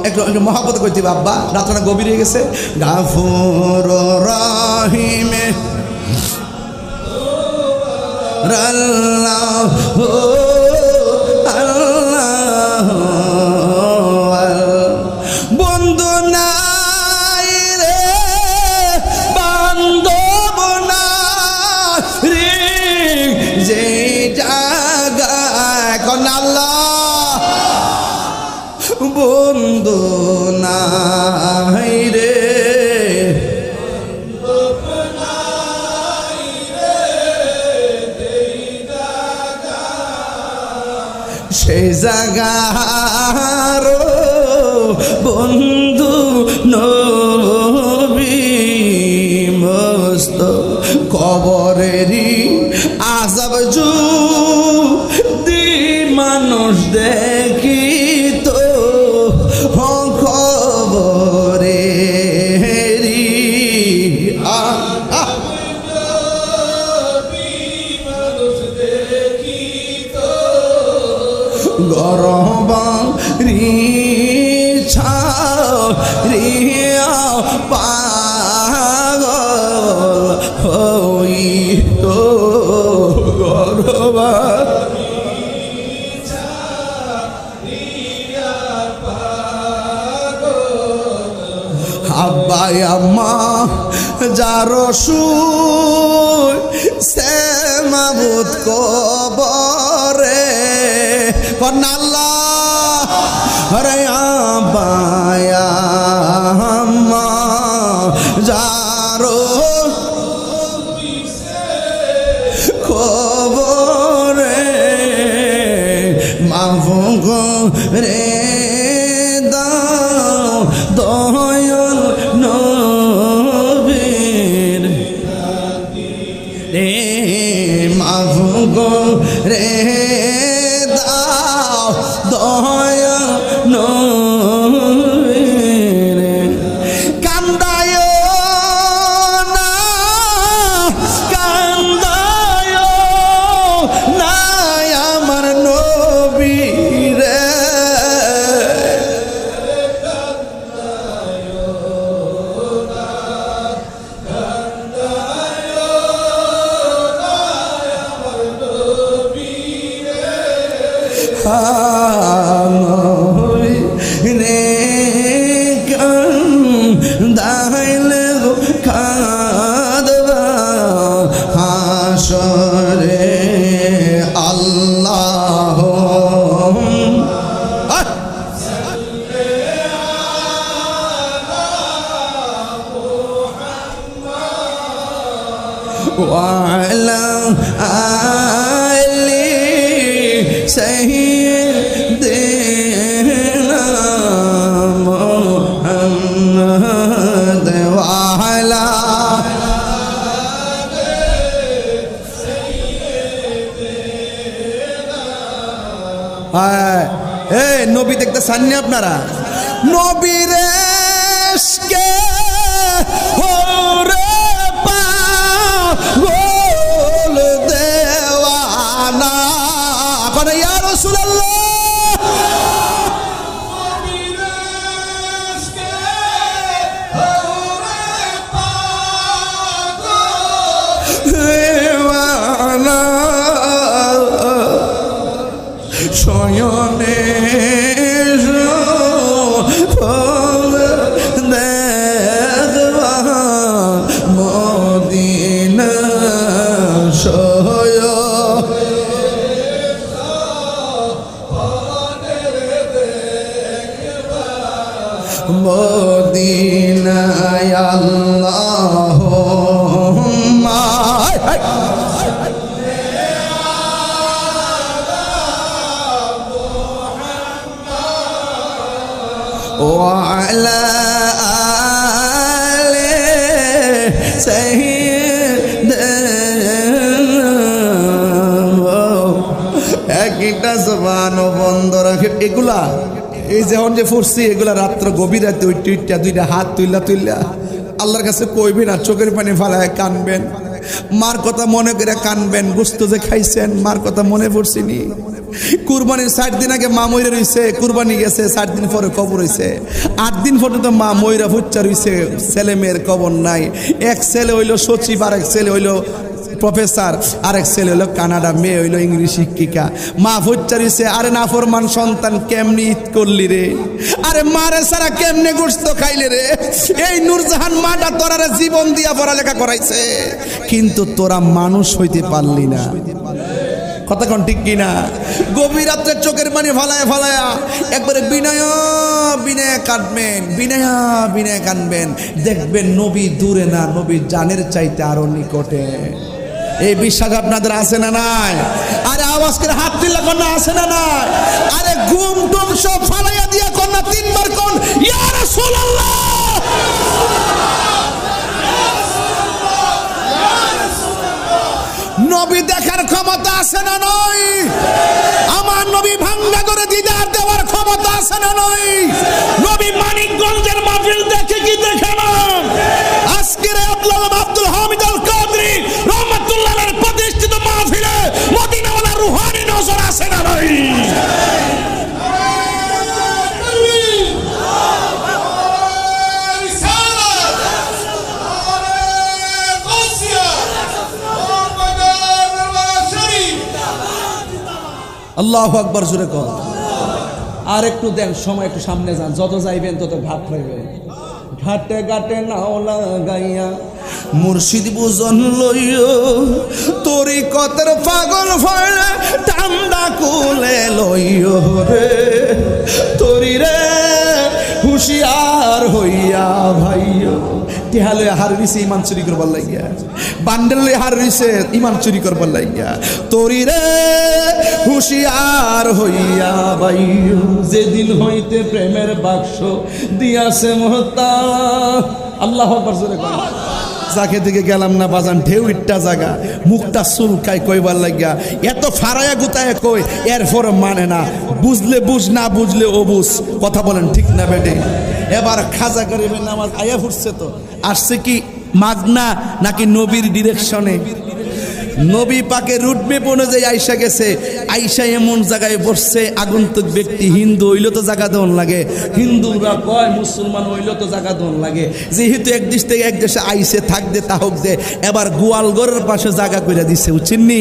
একটু মহাব্বত করছি বাবা, রাতটা গভীর হয়ে গেছে। গাফুরুর রহিম আল্লাহ আল্লাহ। বন্ধু নাই রে, বান্ধব নাই রে, যে জায়গায় কোন আল্লাহ বন্ধু নাই রে, সেই জাগার বন্ধু নবী মস্ত কবরেরই আযাব যদি মানুষ দেখি তো খবর গরব রিছা রিয়া পাগল হইত গরব আব্বাই আম্মা যার সুর সে মাবুদ কবরে কন্নাল্লাহ রে আব্বাই আম্মা যার কবরে মাফুক রে দয়াল নবীর রে মাফুক রে দাও দয়াল নবীর কান্দায় না কান্দায় না আমার নবীর রে দাইলে কাঁদবা হাসরে আল্লাহ ওয়ালা আলি সাইয়্যিদিনা মুহাম্মদ ওয়ালা এই নবী দেখতে চাননি আপনারা? নবীর ইশকে হরে পাগল দেওয়ানা কোন ইয়া রাসূলুল্লাহ নবীর ইশকে হরে পাগল দেওয়ানা শয়নে দেখবা মদিনা শয় মদিনায় আল্লাহুম্মা وعلى آل سيدنا একটা জবানও বন্ধ রাখে এগুলা এই যেমন যে পড়ছি এগুলা রাত্র গভীর রাতে উইটা দুইটা হাত তুইলা আল্লাহর কাছে কইবেন আর চোখের পানি ফালায় কানবেন মার কথা মনে করে কানবেন গোশত যে খাইছেন মার কথা মনে পড়ছিনি কুরবানির 60 দিন আগে মা মইরা রইছে কুরবানি গেছে 60 দিন পরে কবর হইছে 8 দিন পর্যন্ত মা মইরা ফুচ্চা রইছে ছেলে মেয়ের কবর নাই এক ছেলে হইলো সচিব আর এক ছেলে হইলো প্রফেসর আরেক ছেলে হলো কানাডা মেয়ে হইলো ইংলিশ শিক্ষিকা মা ফুচ্চা রইছে আরে নাফরমান সন্তান কেমনি ঈদ করলি রে আরে মারে সারা কেমনে গোশত খাইলে রে এই নূরজাহান মাটা তোরারে জীবন দিয়া পড়ালেখা করাইছে কিন্তু তোরা মানুষ হইতে পারলি না কথা কোন ঠিক কিনা গভীর রাত্রে চোখের পানি ফালায়া একবারে বিনয় কাঁদবেন বিনয় কাঁদবেন দেখবেন নবী দূরে না নবী জানের চাইতে আরো নিকটে এই বিশ্বাস আপনাদের আছে না নাই আরে আওয়াজ করে হাত দিলে কোন আছে না নাই আরে ঘুম টুম সব ফালাইয়া দিয়া কোন না তিনবার কোন ইয়া রাসূলুল্লাহ নবী দেখার ক্ষমতা আছে না নয় আমার নবী ভাঙ্গা করে দিদার দেওয়ার ক্ষমতা আছে না নয় নবী মানিকগঞ্জের মাহফিল দেখে কি দেখে না আজকের আব্দুল হামিদ আল কাদরি রাহমাতুল্লাহ আলাইহির প্রতিষ্ঠিত মাহফিলে মদিনাওয়ালা রুহানি নজর আছে না নয় আল্লাহু আকবার জোরে কর। আর একটু দেন সময়, একটু সামনে যান, যত যাইবেন তত ঘাট পাইবেন। ঘাটে ঘাটে নাও লাগাইয়া মুর্শিদ বুজন লইও, তরিকতের পাগল ফলে ঠান্ডা কুলে লইও রে, তরি রে হুশিয়ার হইয়া ভাইও। টিহালে হার দিছে ইমান চুরি করবার লাগিয়া, বান্ডেলে হার দিছে ইমান চুরি করবার লাগিয়া, তরি রে হুশিয়ার হইয়া ভাইও। যেদিন হইতে প্রেমের বাক্স দিয়াছে মহতা, আল্লাহু আকবার জোরে কর। যাকে দিকে গেলাম না বাজান, ঢেউ ইট্টা জায়গা, মুখটা চুলকায় কইবার লাগিয়া, এত ফারায়া গুতায় কই, এরপর মানে না। বুঝলে বুঝ, না বুঝলে ও বুঝ। কথা বলেন ঠিক না বেটে? এবার খাজা গরিবের নামাজ আয়া ফুটছে, তো আসছে কি মাগনা নাকি নবীর ডিরেকশনে? নবী পাকের রুটমেপ অনুযায়ী আইসা গেছে। আইসা এমন জায়গায় বসছে, আগন্তুক ব্যক্তি হিন্দু হইলে তো জায়গা দেওয়ান লাগে, হিন্দুরা কয় মুসলমান হইলে তো জায়গা দেওয়ান লাগে। যেহেতু এক দেশ থেকে এক দেশে আইসে থাকতে তা হোক দে, এবার গোয়ালঘরের পাশে জায়গা করে দিচ্ছে, বুঝছেননি?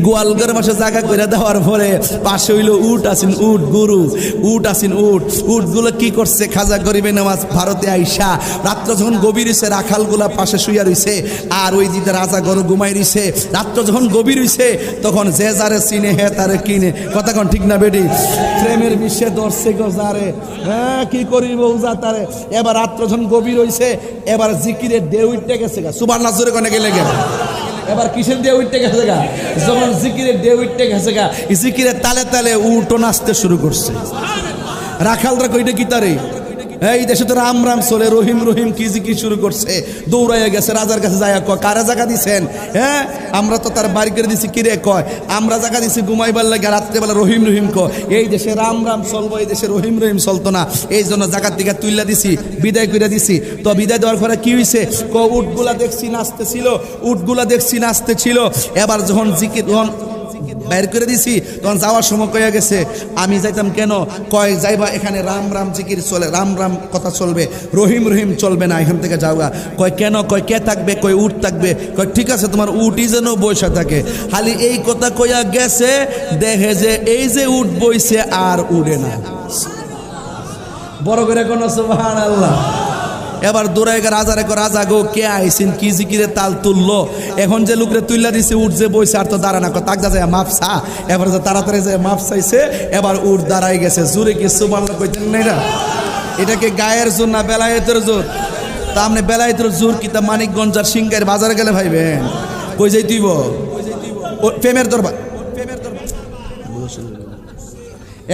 গোয়ালঘরের পাশে জায়গা করে দেওয়ার পরে পাশে হইল উট আছেন, উট গরু, উট আছেন উট। উটগুলো কি করছে? খাজা গরিবে নামাজ ভারতে আইসা রাত্র যখন গভীর হইছে, রাখালগুলা পাশে শুইয়া রইছে, আর ওই দিকে রাজা গরু ঘুমাই রইছে। রাত্র যখন গভীর হইছে, তখন যে যারে চিনে হে তারে কিনে। কথা কোন ঠিক না বেটি? প্রেমের বিশ্বে ধরছে গো যারে, হ্যাঁ কি করিব উজা তারে। এবার রাত্র যখন গভীর হইছে, এবার জিকিরে ঢেউ উঠতে গেছে গা, সুবহানাল্লাহ জোরে কোনে গেলে গেল। এবার কিসের ঢেউ উঠতে গেছে গা? যখন জিকিরের ঢেউ উঠতে গেছে গা, জিকিরের তালে তালে উঠো নাচতে শুরু করছে। রাখালরা কইটা কি তারে, এই দেশে তো রাম রাম চলে, রহিম রহিম কি জিকির শুরু করছে। দৌড়াইয়া গেছে রাজার কাছে, যায় কয় কারা জায়গা দিছেন? হ্যাঁ আমরা তো তার বাড়ি করে দিছি। কিরে? কয় আমরা জায়গা দিছি ঘুমাইবার লাগে, রাত্রেবেলা রহিম রহিম কয়। এই দেশে রাম রাম চলবো, এই দেশে রহিম রহিম চলতো না, এই জন্য জায়গার দিকে তুইলা দিছি, বিদায় করে দিছি। তো বিদায় দেওয়ার পরে কি হয়েছে? উটগুলা দেখছি নাচতেছিল, উটগুলা দেখছি নাচতেছিল। এবার যখন জিকির যখন বাইর করে দিছি, তখন যাওয়ার সময় কয়ে গেছে আমি যাইতাম কেন? কয় যাইবা, এখানে রাম রাম জিকির চলে, রাম রাম কথা চলবে, রহিম রহিম চলবে না, এখান থেকে যাওগা। কয় কেন? কয় কে থাকবে? কয় উট থাকবে। কয় ঠিক আছে, তোমার উটই যেন বৈশা থাকে। খালি এই কথা কইয়া গেছে, দেখে যে এই যে উট বইছে আর উড়ে না। বড় করে কোন সুবহানাল্লাহ। এবার দৌড়াইগা রাজা রেখো, রাজা গো কে আইসিন, কি জিকিরে তাল তুললো। এখন যে লোকরে তুইলা দিছে, উঠ যে বইছে আর তো দাঁড়া না, তাক যা যায় মাপসা। এবার যে তাড়াতাড়ি যায় মাপ চাইছে, এবার উঠ দাঁড়াই গেছে। জোরে কি সুবহানাল্লাহ কইতেন না? এটাকে গায়ের জোর না বেলায়েতের জোর? তা আপনি বেলায়েতের জোর কি তা মানিকগঞ্জ আর সিংহের বাজারে গেলে ভাইবেন কই যাই তুইব? প্রেমের দরবার,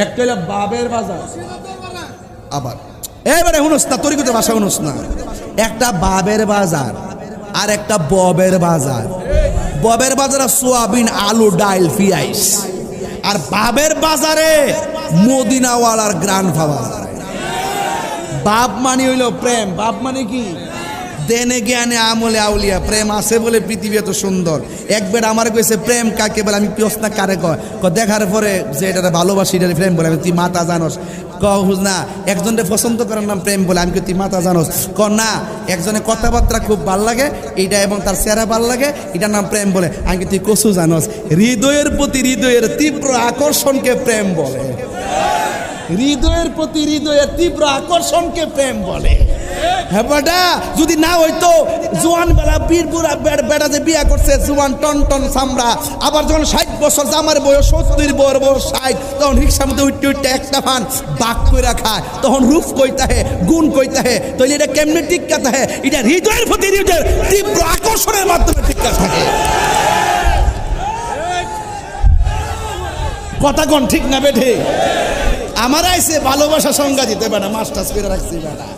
একটা হইলো বাবের বাজার, আবার এবারে শুনোস না, তরিকতের ভাষা শুনোস না। একটা বাবের বাজার আর একটা ববের বাজার। ববের বাজারে সোয়াবিন, আলু, ডাইল, পিয়াইস। আর বাবের বাজারে মদিনাওয়ালার গ্রান পাওয়া যায়। বাপ মানে হইল প্রেম। বাপ মানে কি? দেনে জ্ঞানে আমলে আউলিয়া। প্রেম আছে বলে পৃথিবী এত সুন্দর। একবার আমার কইছে প্রেম কাকে বলে? আমি প্রশ্ন কারে কয়? দেখার পরে যে এটা ভালোবাসি এটা প্রেম বলে। আমি তুই মাতা জানোস? না, একজনের পছন্দ করার নাম প্রেম বলে। আমি তুই মাতা জানোস? না, একজনের কথাবার্তা খুব ভাল লাগে এইটা এবং তার চেহারা ভাল লাগে, এটার নাম প্রেম বলে। আমি তুই কচু জানোস? হৃদয়ের প্রতি হৃদয়ের তীব্র আকর্ষণকে প্রেম বলে। হৃদয়ের প্রতি হৃদয়ের তীব্র আকর্ষণকে প্রেম বলে। হ্যাঁ বেটা, যদি না হইতো জোয়ান বেলা বীর বুড়া বেটা যে বিয়া করছে, জোয়ান টন টন চামড়া, আবার যখন 60 বছর জামার বয়স 70 বয়স 60, তখন রিক্সার মধ্যে উঠতে উঠতে একটা ফান বাক করে খায়, তখন রূপ কইতা হে, গুণ কইতা হে। তাহলে এটা কেমনে টিক্কা থাকে? এটা হৃদয়ের প্রতি হৃদয়ের তীব্র আকর্ষণের মাধ্যমে টিক্কা থাকে। কথা কোন ঠিক না বেঠে? আমার আইসে ভালোবাসা সংজ্ঞা দিতে পারে, মাস্টার্স করে রাখছি বেটা।